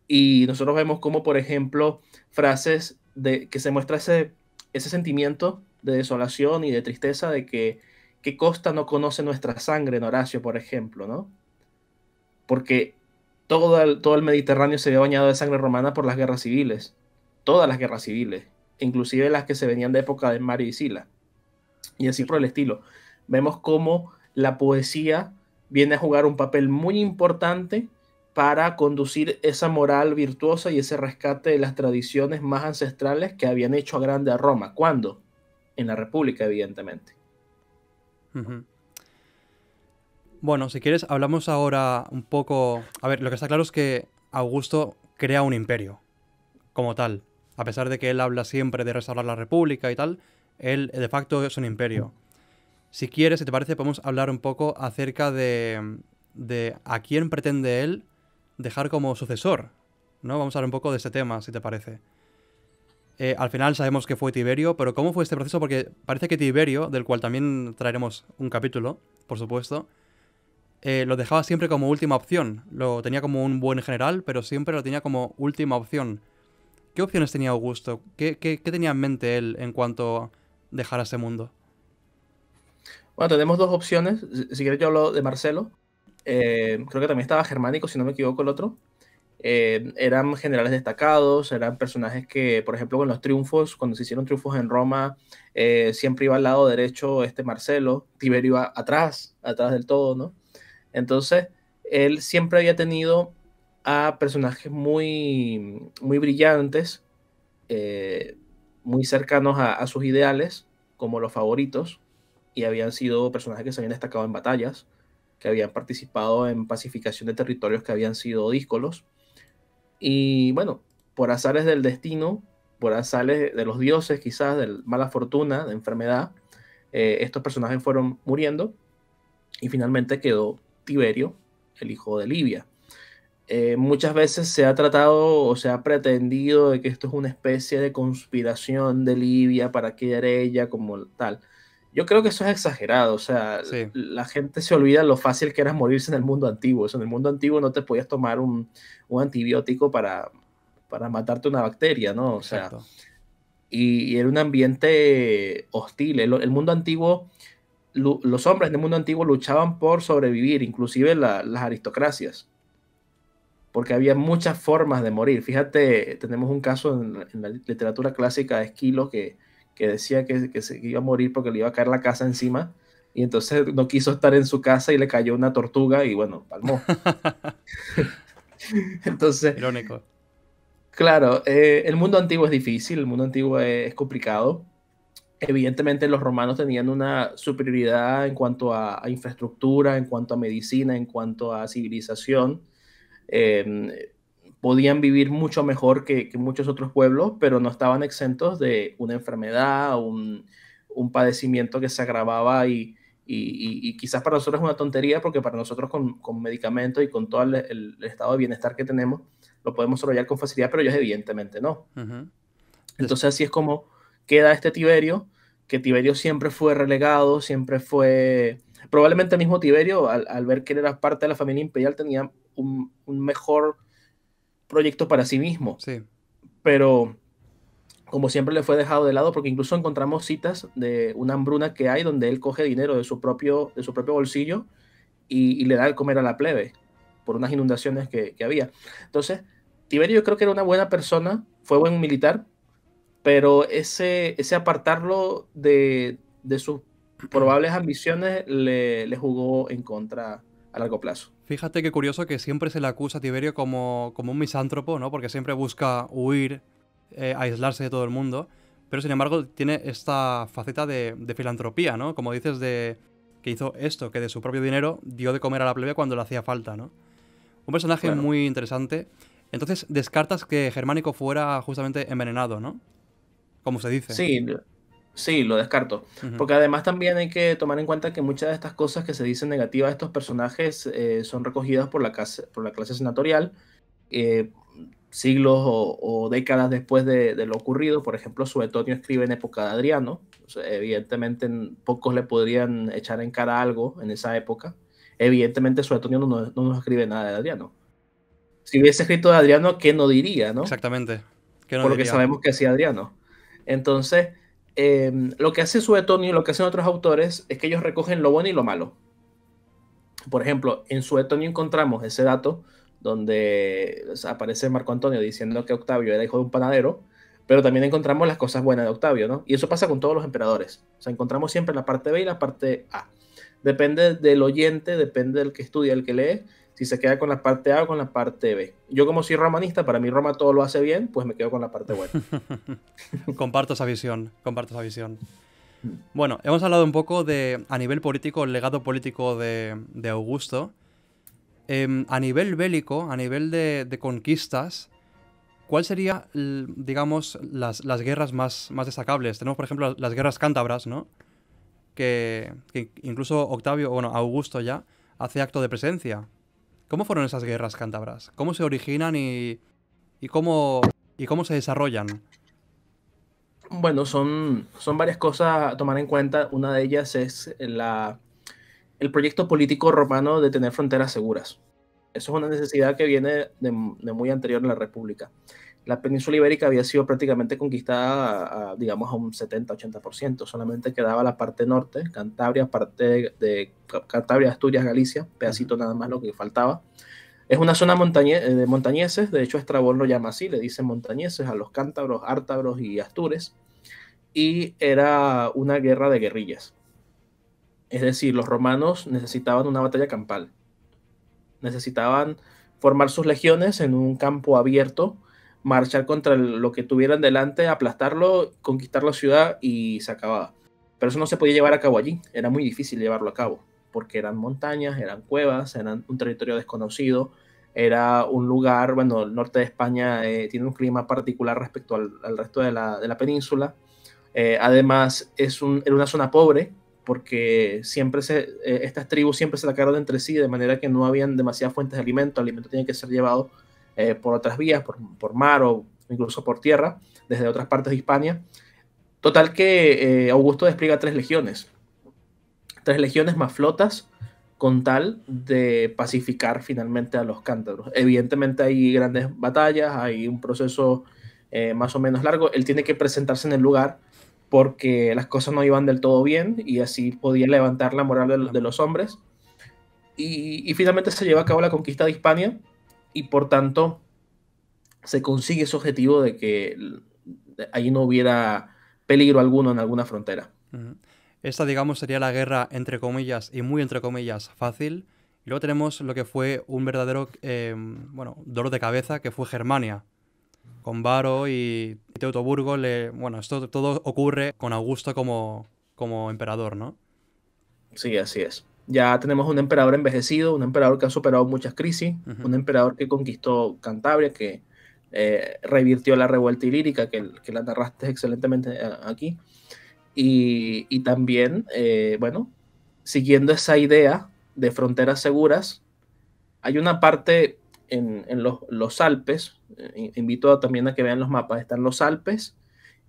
S2: Y nosotros vemos como, por ejemplo, frases de que se muestra ese sentimiento de desolación y de tristeza de que Costa no conoce nuestra sangre en Horacio, por ejemplo, ¿no? Porque todo el Mediterráneo se había bañado de sangre romana por las guerras civiles, todas las guerras civiles, inclusive las que se venían de época de Mario y Sila, y así por
S1: Cierto.
S2: el estilo. Vemos cómo la poesía viene a jugar un papel muy importante para conducir esa moral virtuosa y ese rescate de las tradiciones más ancestrales que habían hecho a grande a Roma. ¿Cuándo? En la República, evidentemente.
S1: Ujú. Bueno, si quieres, hablamos ahora un poco... A ver, lo que está claro es que Augusto crea un imperio, como tal. A pesar de que él habla siempre de restaurar la República y tal, él de facto es un imperio. Si quieres, si te parece, podemos hablar un poco acerca de a quién pretende él dejar como sucesor, ¿no? Vamos a hablar un poco de ese tema, si te parece. Al final sabemos que fue Tiberio, pero ¿cómo fue este proceso? Porque parece que Tiberio, del cual también traeremos un capítulo, por supuesto, lo dejaba siempre como última opción. Lo tenía como un buen general, pero siempre lo tenía como última opción. ¿Qué opciones tenía Augusto? ¿Qué tenía en mente él en cuanto a dejar a ese mundo?
S2: Bueno, tenemos dos opciones. Si quieres yo hablo de Marcelo. Creo que también estaba Germánico, si no me equivoco, el otro. Eran generales destacados, eran personajes que, por ejemplo, con los triunfos, cuando se hicieron triunfos en Roma, siempre iba al lado derecho Marcelo, Tiberio iba atrás del todo, ¿no? Entonces, él siempre había tenido a personajes muy brillantes, muy cercanos a sus ideales, como los favoritos, y habían sido personajes que se habían destacado en batallas, que habían participado en pacificación de territorios que habían sido díscolos. Y bueno, por azares del destino, por azares de los dioses, quizás, de mala fortuna, de enfermedad, estos personajes fueron muriendo y finalmente quedó Tiberio, el hijo de Livia. Muchas veces se ha tratado o se ha pretendido de que esto es una especie de conspiración de Livia para quedar ella como tal. Yo creo que eso es exagerado, o sea,
S1: Sí,
S2: la gente se olvida lo fácil que era morirse en el mundo antiguo. O sea, en el mundo antiguo no te podías tomar un antibiótico para matarte una bacteria, ¿no? O sea,
S1: exacto.
S2: y era un ambiente hostil. El mundo antiguo, los hombres del mundo antiguo luchaban por sobrevivir, inclusive las aristocracias, porque había muchas formas de morir. Fíjate, tenemos un caso en la literatura clásica de Esquilo que decía que se iba a morir porque le iba a caer la casa encima, y entonces no quiso estar en su casa y le cayó una tortuga y bueno, palmó. Entonces,
S1: Irónico.
S2: claro, el mundo antiguo es difícil, el mundo antiguo es complicado. Evidentemente los romanos tenían una superioridad en cuanto a infraestructura, en cuanto a medicina, en cuanto a civilización. Eh, Podían vivir mucho mejor que muchos otros pueblos, pero no estaban exentos de una enfermedad, un padecimiento que se agravaba y quizás para nosotros es una tontería, porque para nosotros con medicamentos y con todo el estado de bienestar que tenemos, lo podemos desarrollar con facilidad, pero ellos evidentemente no.
S1: Ujú. Des-
S2: Entonces así es como queda este Tiberio, que Tiberio siempre fue relegado, siempre fue... Probablemente el mismo Tiberio, al ver que él era parte de la familia imperial, tenía un mejor proyecto para sí mismo,
S1: sí.
S2: pero como siempre le fue dejado de lado, porque incluso encontramos citas de una hambruna que hay donde él coge dinero de su propio bolsillo y le da de comer a la plebe por unas inundaciones que había. Entonces, Tiberio yo creo que era una buena persona, fue buen militar, pero ese apartarlo de sus probables ambiciones le jugó en contra a largo plazo.
S1: Fíjate qué curioso que siempre se le acusa a Tiberio como un misántropo, ¿no? Porque siempre busca huir, aislarse de todo el mundo. Pero sin embargo tiene esta faceta de filantropía, ¿no? Como dices, de que hizo esto, que de su propio dinero dio de comer a la plebe cuando le hacía falta, ¿no? Un personaje
S2: Claro.
S1: muy interesante. Entonces descartas que Germánico fuera justamente envenenado, ¿no? Como se dice.
S2: Sí, sí, lo descarto.
S1: Ujú.
S2: Porque además también hay que tomar en cuenta que muchas de estas cosas que se dicen negativas de estos personajes son recogidas por la clase senatorial eh, siglos o décadas después de lo ocurrido. Por ejemplo, Suetonio escribe en época de Adriano. O sea, evidentemente pocos le podrían echar en cara algo en esa época. Evidentemente Suetonio no nos escribe nada de Adriano. Si hubiese escrito de Adriano, ¿qué no diría, no?
S1: Exactamente. ¿Qué no
S2: Por lo que
S1: diría?
S2: sabemos que hacía Adriano. Entonces, lo que hace Suetonio y lo que hacen otros autores es que ellos recogen lo bueno y lo malo. Por ejemplo, en Suetonio encontramos ese dato donde aparece Marco Antonio diciendo que Octavio era hijo de un panadero, pero también encontramos las cosas buenas de Octavio, ¿no? Y eso pasa con todos los emperadores. O sea, encontramos siempre la parte B y la parte A. Depende del oyente, depende del que estudia, el que lee, si se queda con la parte A o con la parte B. Yo como soy romanista, para mí Roma todo lo hace bien, pues me quedo con la parte buena.
S1: Comparto esa visión, comparto esa visión. Bueno, hemos hablado un poco de, a nivel político, el legado político de Augusto. A nivel bélico, a nivel de conquistas, ¿cuál sería, digamos, las guerras más destacables? Tenemos, por ejemplo, las guerras cántabras, ¿no? Que incluso Octavio, bueno, Augusto ya, hace acto de presencia. ¿Cómo fueron esas guerras cántabras? ¿Cómo se originan y cómo se desarrollan?
S2: Bueno, son varias cosas a tomar en cuenta. Una de ellas es el proyecto político romano de tener fronteras seguras. Eso es una necesidad que viene de muy anterior en la República. La península ibérica había sido prácticamente conquistada, digamos, a un 70-80%. Solamente quedaba la parte norte, Cantabria, parte de Cantabria, Asturias, Galicia, pedacito nada más lo que faltaba. Es una zona de montañeses, de hecho Estrabón lo llama así, le dicen montañeses a los cántabros, ártabros y astures, y era una guerra de guerrillas. Es decir, los romanos necesitaban una batalla campal, necesitaban formar sus legiones en un campo abierto, marchar contra lo que tuvieran delante, aplastarlo, conquistar la ciudad y se acababa. Pero eso no se podía llevar a cabo allí, era muy difícil llevarlo a cabo, porque eran montañas, eran cuevas, eran un territorio desconocido, era un lugar, bueno, el norte de España tiene un clima particular respecto al resto de la península. Además, era una zona pobre, porque siempre estas tribus siempre se atacaron entre sí, de manera que no habían demasiadas fuentes de alimento. El alimento tenía que ser llevado por otras vías, por mar o incluso por tierra, desde otras partes de Hispania. Total que Augusto despliega 3 legiones más flotas, con tal de pacificar finalmente a los cántabros. Evidentemente hay grandes batallas, hay un proceso más o menos largo. Él tiene que presentarse en el lugar porque las cosas no iban del todo bien y así podía levantar la moral de los hombres. Y finalmente se lleva a cabo la conquista de Hispania y por tanto se consigue ese objetivo de que allí no hubiera peligro alguno en alguna frontera.
S1: Esta, digamos, sería la guerra, entre comillas, y muy entre comillas, fácil. Y luego tenemos lo que fue un verdadero, dolor de cabeza, que fue Germania. Con Varo y Teutoburgo, bueno, esto todo ocurre con Augusto como emperador, ¿no?
S2: Sí, así es. Ya tenemos un emperador envejecido, un emperador que ha superado muchas crisis, un emperador que conquistó Cantabria, que revirtió la revuelta ilírica, que la narraste excelentemente aquí. Y también, bueno, siguiendo esa idea de fronteras seguras, hay una parte en los Alpes, invito también a que vean los mapas, están los Alpes,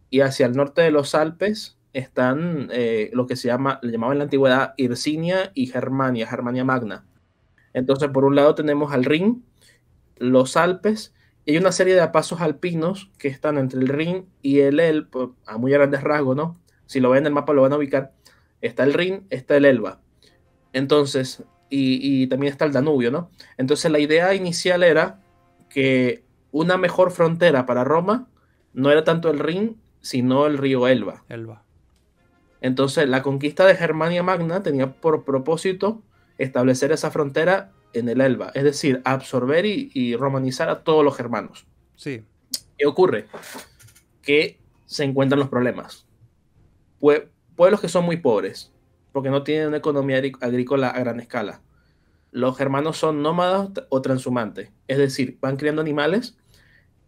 S2: y hacia el norte de los Alpes están lo que le llamaban en la antigüedad Hircinia y Germania Magna. Entonces, por un lado tenemos al Rin, los Alpes, y hay una serie de pasos alpinos que están entre el Rin y el Elba, a muy grandes rasgos, ¿no? Si lo ven en el mapa lo van a ubicar. Está el Rin, está el Elba. Entonces, y también está el Danubio, ¿no? Entonces la idea inicial era que una mejor frontera para Roma no era tanto el Rin, sino el río Elba. Entonces la conquista de Germania Magna tenía por propósito establecer esa frontera en el Elba, es decir, absorber y romanizar a todos los germanos.
S1: Sí.
S2: ¿Qué ocurre? Que se encuentran los problemas. Pueblos que son muy pobres, porque no tienen una economía agrícola a gran escala. Los germanos son nómadas o transhumantes, es decir, van criando animales,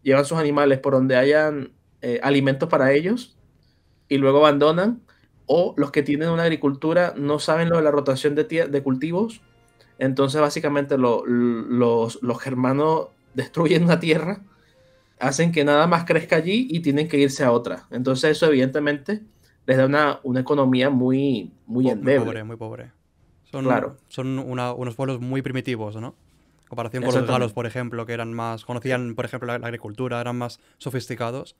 S2: llevan sus animales por donde hayan alimentos para ellos y luego abandonan, o los que tienen una agricultura no saben lo de la rotación de cultivos, entonces básicamente los germanos destruyen una tierra, hacen que nada más crezca allí y tienen que irse a otra. Entonces eso evidentemente les da una economía muy endeble.
S1: Muy pobre. Son unos pueblos muy primitivos, ¿no? En comparación con los galos, por ejemplo, que eran más, conocían, por ejemplo, la agricultura, eran más sofisticados.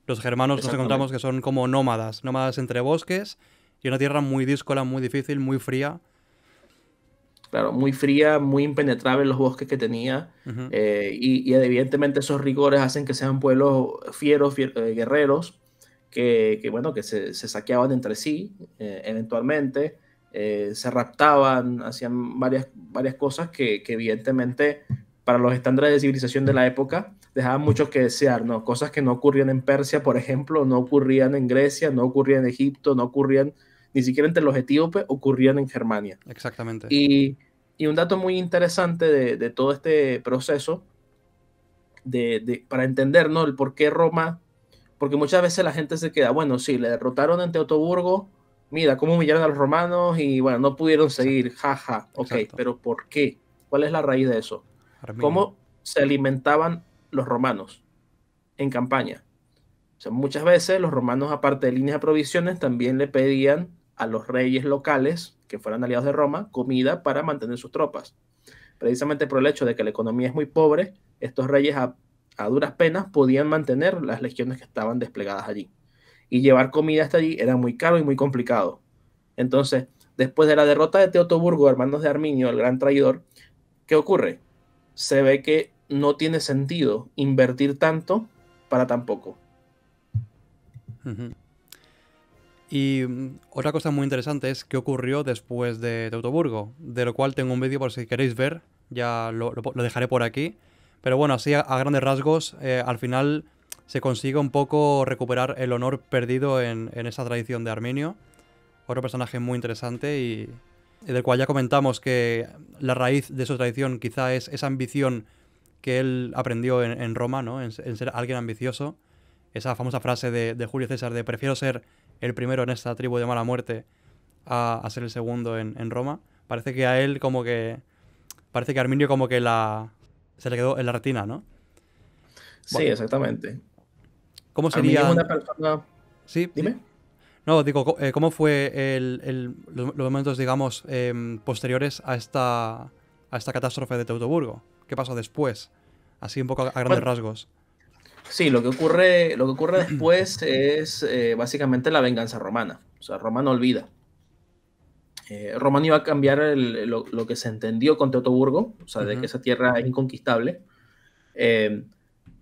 S1: Los germanos nos encontramos que son como nómadas entre bosques y una tierra muy díscola, muy difícil, muy fría.
S2: Claro, muy fría, muy impenetrable los bosques que tenía. Y evidentemente esos rigores hacen que sean pueblos fieros, guerreros, que se saqueaban entre sí eventualmente. se raptaban, hacían varias cosas que evidentemente para los estándares de civilización de la época dejaban mucho que desear, ¿no? Cosas que no ocurrían en Persia, por ejemplo, no ocurrían en Grecia, no ocurrían en Egipto, no ocurrían ni siquiera entre los etíopes, ocurrían en Germania.
S1: Exactamente.
S2: Y un dato muy interesante de todo este proceso, para entender, ¿no? El por qué Roma, porque muchas veces la gente se queda, bueno, sí, le derrotaron en Teutoburgo, mira cómo humillaron a los romanos y bueno, no pudieron seguir, jaja, ok,
S1: Exacto.
S2: pero ¿por qué? ¿Cuál es la raíz de eso?
S1: Arminio.
S2: ¿Cómo se alimentaban los romanos en campaña? O sea, muchas veces los romanos, aparte de líneas de provisiones, también le pedían a los reyes locales, que fueran aliados de Roma, comida para mantener sus tropas. Precisamente por el hecho de que la economía es muy pobre, estos reyes a duras penas podían mantener las legiones que estaban desplegadas allí. Y llevar comida hasta allí era muy caro y muy complicado. Entonces, después de la derrota de Teutoburgo, hermanos de Arminio, el gran traidor, ¿qué ocurre? Se ve que no tiene sentido invertir tanto para tan poco.
S1: Ujú. Y otra cosa muy interesante es qué ocurrió después de Teutoburgo, de lo cual tengo un vídeo por si queréis ver, ya lo dejaré por aquí. Pero bueno, así a grandes rasgos, al final se consigue un poco recuperar el honor perdido en esa tradición de Arminio. Otro personaje muy interesante y del cual ya comentamos que la raíz de su tradición quizá es esa ambición que él aprendió en Roma, ¿no? En ser alguien ambicioso. Esa famosa frase de Julio César de prefiero ser el primero en esta tribu de mala muerte a ser el segundo en Roma. Parece que a él como que... Parece que a Arminio como que se le quedó en la retina, ¿no?
S2: Sí,
S1: Bueno,
S2: exactamente.
S1: ¿cómo
S2: Arminio es una
S1: serían...?
S2: persona...
S1: Sí, sí.
S2: Dime.
S1: No, digo, ¿cómo fue los momentos, digamos, posteriores a esta catástrofe de Teutoburgo? ¿Qué pasó después? Así un poco a grandes
S2: Bueno,
S1: rasgos.
S2: sí, lo que ocurre después es básicamente la venganza romana. O sea, Roma no olvida. Roma no iba a cambiar lo que se entendió con Teutoburgo, o sea, de que
S1: Ujú.
S2: esa tierra es inconquistable eh,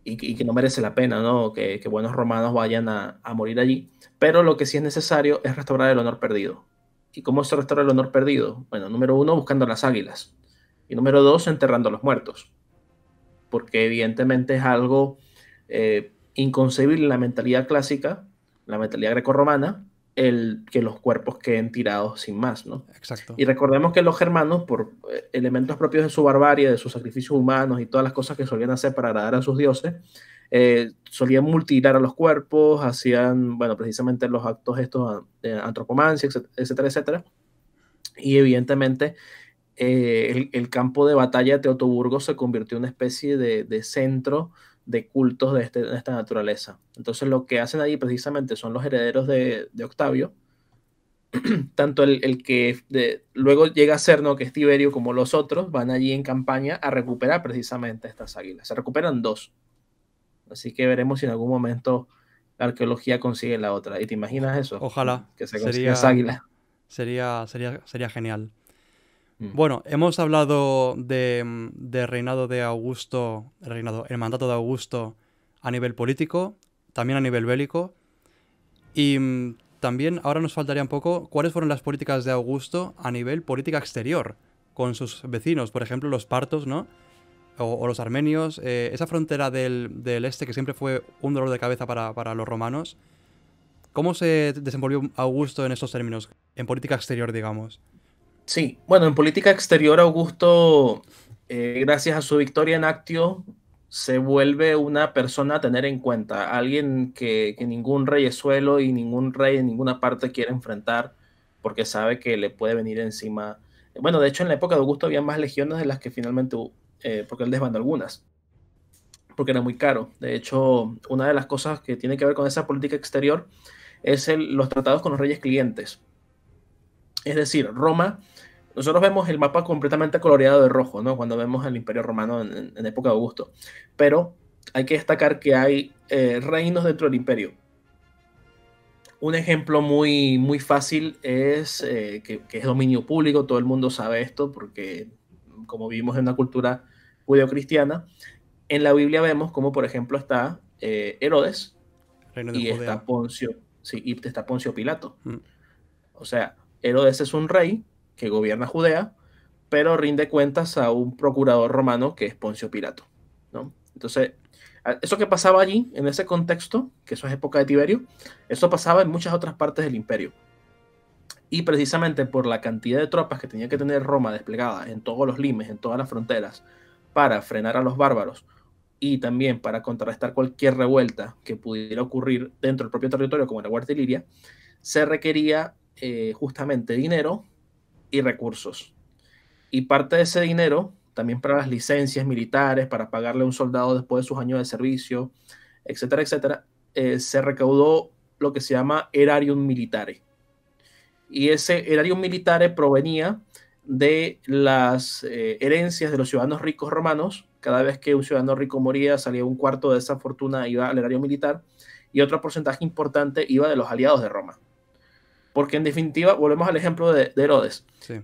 S2: y que no merece la pena, ¿no? Que buenos romanos vayan a morir allí. Pero lo que sí es necesario es restaurar el honor perdido. ¿Y cómo se restaura el honor perdido? Bueno, número uno, buscando las águilas. Y número dos, enterrando a los muertos. Porque evidentemente es algo inconcebible en la mentalidad clásica, la mentalidad grecorromana, el que los cuerpos queden tirados sin más, ¿no?
S1: Exacto.
S2: Y recordemos que los germanos, por elementos propios de su barbarie, de sus sacrificios humanos y todas las cosas que solían hacer para agradar a sus dioses, solían mutilar a los cuerpos, hacían, bueno, precisamente los actos estos de antropomancia, etcétera, etcétera. Y evidentemente el campo de batalla de Teutoburgo se convirtió en una especie de centro de cultos de esta naturaleza. Entonces lo que hacen allí precisamente son los herederos de Octavio, tanto el que luego llega a ser, ¿no? Que es Tiberio, como los otros, van allí en campaña a recuperar precisamente estas águilas. Se recuperan dos. Así que veremos si en algún momento la arqueología consigue la otra. ¿Y te imaginas eso?
S1: Ojalá.
S2: Que se consiga esa
S1: Sería,
S2: águila.
S1: sería genial.
S2: Mm.
S1: Bueno, hemos hablado de reinado de Augusto, el mandato de Augusto a nivel político, también a nivel bélico. Y también ahora nos faltaría un poco cuáles fueron las políticas de Augusto a nivel política exterior con sus vecinos, por ejemplo, los partos, ¿no? O los armenios, esa frontera del este que siempre fue un dolor de cabeza para los romanos. ¿Cómo se desenvolvió Augusto en estos términos, en política exterior, digamos?
S2: Sí, bueno, en política exterior, Augusto, gracias a su victoria en Actio, se vuelve una persona a tener en cuenta, alguien que ningún reyesuelo y ningún rey en ninguna parte quiere enfrentar, porque sabe que le puede venir encima. Bueno, de hecho, en la época de Augusto había más legiones de las que finalmente, porque él desbandó algunas, porque era muy caro. De hecho, una de las cosas que tiene que ver con esa política exterior es los tratados con los reyes clientes. Es decir, Roma, nosotros vemos el mapa completamente coloreado de rojo, ¿no? Cuando vemos el Imperio Romano en época de Augusto. Pero hay que destacar que hay reinos dentro del imperio. Un ejemplo muy fácil es que es dominio público, todo el mundo sabe esto porque como vivimos en una cultura judeocristiana, en la Biblia vemos como por ejemplo está Herodes
S1: Reino de
S2: y
S1: Judea.
S2: está Poncio, sí, y está Poncio Pilato.
S1: Mm.
S2: O sea, Herodes es un rey que gobierna Judea, pero rinde cuentas a un procurador romano que es Poncio Pilato, ¿no? Entonces, eso que pasaba allí, en ese contexto, que eso es época de Tiberio, eso pasaba en muchas otras partes del imperio. Y precisamente por la cantidad de tropas que tenía que tener Roma desplegada en todos los limes, en todas las fronteras, para frenar a los bárbaros y también para contrarrestar cualquier revuelta que pudiera ocurrir dentro del propio territorio, como la Huerta Iliria, se requería justamente dinero y recursos. Y parte de ese dinero, también para las licencias militares, para pagarle a un soldado después de sus años de servicio, etcétera, etcétera, se recaudó lo que se llama erarium militare. Y ese erarium militare provenía de las herencias de los ciudadanos ricos romanos. Cada vez que un ciudadano rico moría, salía un cuarto de esa fortuna, iba al erario militar, y otro porcentaje importante iba de los aliados de Roma. Porque en definitiva, volvemos al ejemplo de Herodes.
S1: Sí.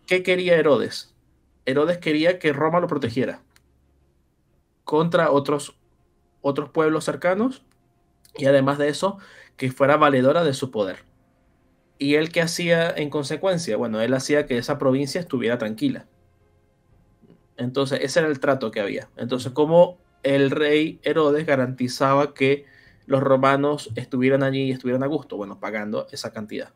S2: ¿Qué quería Herodes? Herodes quería que Roma lo protegiera contra otros pueblos cercanos, y además de eso, que fuera valedora de su poder. ¿Y él qué hacía en consecuencia? Bueno, él hacía que esa provincia estuviera tranquila. Entonces, ese era el trato que había. Entonces, ¿cómo el rey Herodes garantizaba que los romanos estuvieran allí y estuvieran a gusto? Bueno, pagando esa cantidad.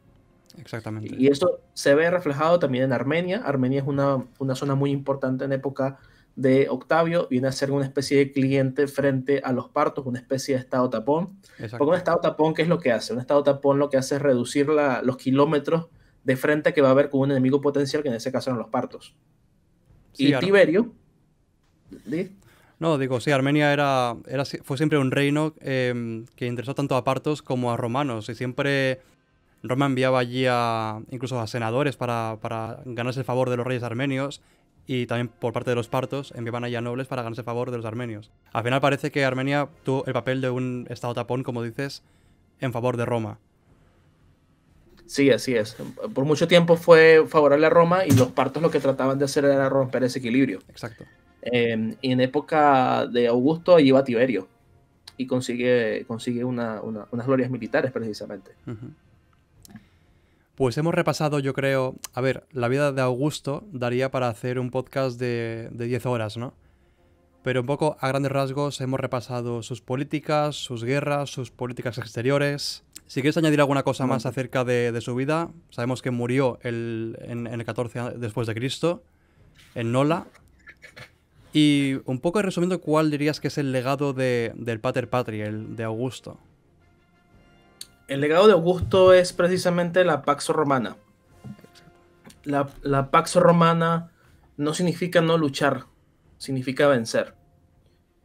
S1: Exactamente.
S2: Y eso se ve reflejado también en Armenia. Armenia es una zona muy importante en época de Octavio. Viene a ser una especie de cliente frente a los partos, una especie de estado tapón.
S1: Exacto.
S2: Porque un estado tapón, ¿qué es lo que hace? Un estado tapón lo que hace es reducir los kilómetros de frente que va a haber con un enemigo potencial, que en ese caso eran los partos.
S1: Sí,
S2: Y Tiberio... ¿sí?
S1: No, digo, sí, Armenia fue siempre un reino que interesó tanto a partos como a romanos, y siempre Roma enviaba allí incluso a senadores para ganarse el favor de los reyes armenios, y también por parte de los partos enviaban allí a nobles para ganarse el favor de los armenios. Al final parece que Armenia tuvo el papel de un estado tapón, como dices, en favor de Roma.
S2: Sí, así es. Por mucho tiempo fue favorable a Roma, y los partos lo que trataban de hacer era romper ese equilibrio.
S1: Exacto.
S2: Y en época de Augusto allí va Tiberio y consigue unas glorias militares precisamente.
S1: Uh-huh. Pues hemos repasado, yo creo... A ver, la vida de Augusto daría para hacer un podcast de 10 horas, ¿no? Pero un poco a grandes rasgos hemos repasado sus políticas, sus guerras, sus políticas exteriores. Si quieres añadir alguna cosa más acerca de su vida, sabemos que murió en el 14 después de Cristo, en Nola. Y un poco resumiendo, ¿cuál dirías que es el legado del Pater Patri, el de Augusto?
S2: El legado de Augusto es precisamente la Pax Romana. La Pax Romana no significa no luchar, significa vencer.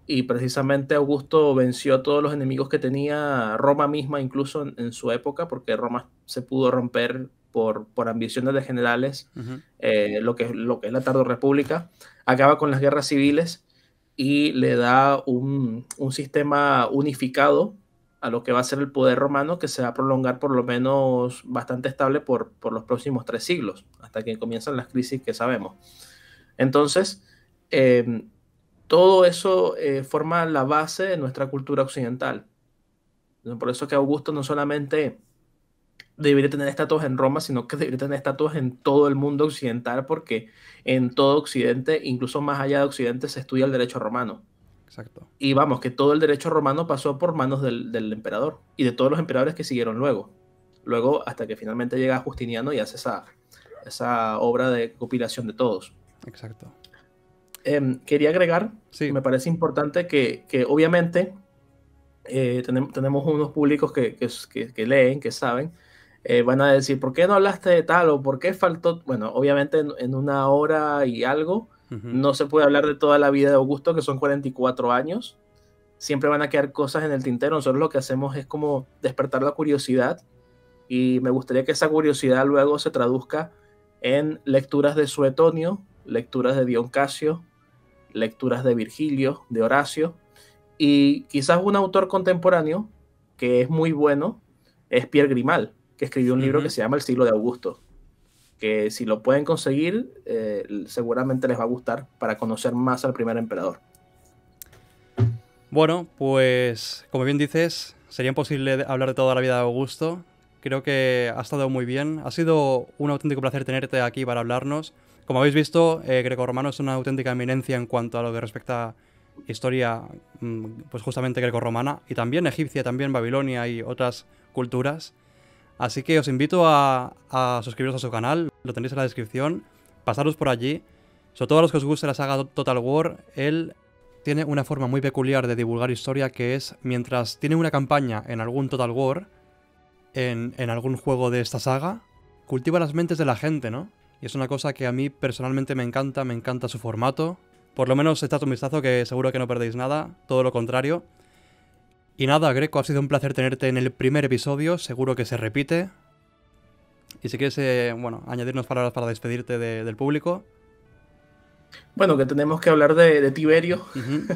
S2: Y precisamente Augusto venció a todos los enemigos que tenía Roma misma, incluso en su época, porque Roma se pudo romper por ambiciones de generales.
S1: Uh-huh.
S2: Lo que es la Tardorrepública, acaba con las guerras civiles y le da un sistema unificado a lo que va a ser el poder romano, que se va a prolongar por lo menos bastante estable por los próximos 3 siglos, hasta que comienzan las crisis que sabemos. Entonces, todo eso forma la base de nuestra cultura occidental. Por eso que Augusto no solamente debería tener estatuas en Roma, sino que debería tener estatuas en todo el mundo occidental, porque en todo Occidente, incluso más allá de Occidente, se estudia el derecho romano.
S1: Exacto.
S2: Y vamos, que todo el derecho romano pasó por manos del emperador y de todos los emperadores que siguieron luego hasta que finalmente llega Justiniano y hace esa obra de compilación de todos.
S1: Exacto.
S2: Quería agregar,
S1: sí.
S2: Me parece importante que obviamente tenemos unos públicos que leen, que saben, van a decir, ¿por qué no hablaste de tal? ¿O por qué faltó? Bueno, obviamente en una hora y algo
S1: Uh-huh.
S2: no se puede hablar de toda la vida de Augusto, que son 44 años. Siempre van a quedar cosas en el tintero. Nosotros lo que hacemos es como despertar la curiosidad, y me gustaría que esa curiosidad luego se traduzca en lecturas de Suetonio, lecturas de Dion Casio, lecturas de Virgilio, de Horacio, y quizás un autor contemporáneo que es muy bueno es Pierre Grimal, que escribió un libro que se llama El siglo de Augusto, que si lo pueden conseguir, seguramente les va a gustar para conocer más al primer emperador.
S1: Bueno, pues como bien dices, sería imposible hablar de toda la vida de Augusto, Creo que ha estado muy bien. Ha sido un auténtico placer tenerte aquí para hablarnos. Como habéis visto, grecorromano es una auténtica eminencia en cuanto a lo que respecta a historia, pues justamente grecorromana, y también egipcia, también Babilonia y otras culturas. Así que os invito a suscribiros a su canal, lo tenéis en la descripción, pasaros por allí. Sobre todo a los que os guste la saga Total War, él tiene una forma muy peculiar de divulgar historia, que es mientras tiene una campaña en algún Total War, en algún juego de esta saga, cultiva las mentes de la gente, ¿no? Y es una cosa que a mí personalmente me encanta su formato. Por lo menos echad un vistazo, que seguro que no perdéis nada, todo lo contrario. Y nada, Greco, ha sido un placer tenerte en el primer episodio, seguro que se repite. Y si quieres, bueno, añadirnos palabras para despedirte del público.
S2: Bueno, que tenemos que hablar de Tiberio.
S1: Ujú.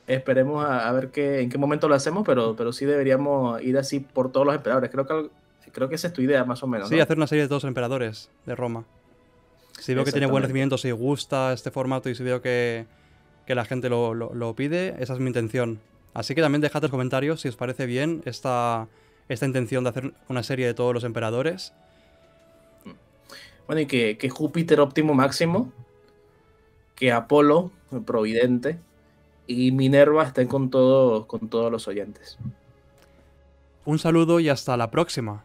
S2: Esperemos a ver en qué momento lo hacemos, pero sí deberíamos ir así por todos los emperadores. Creo que esa es tu idea, más o menos,
S1: Sí,
S2: ¿no?
S1: hacer una serie de todos los emperadores de Roma. Si veo que tiene buen
S2: Exactamente.
S1: recibimiento, si gusta este formato y si veo que la gente lo pide, esa es mi intención. Así que también dejad en los comentarios si os parece bien esta intención de hacer una serie de todos los emperadores.
S2: Bueno, y que Júpiter óptimo máximo, que Apolo, el providente, y Minerva estén con todos los oyentes.
S1: Un saludo y hasta la próxima.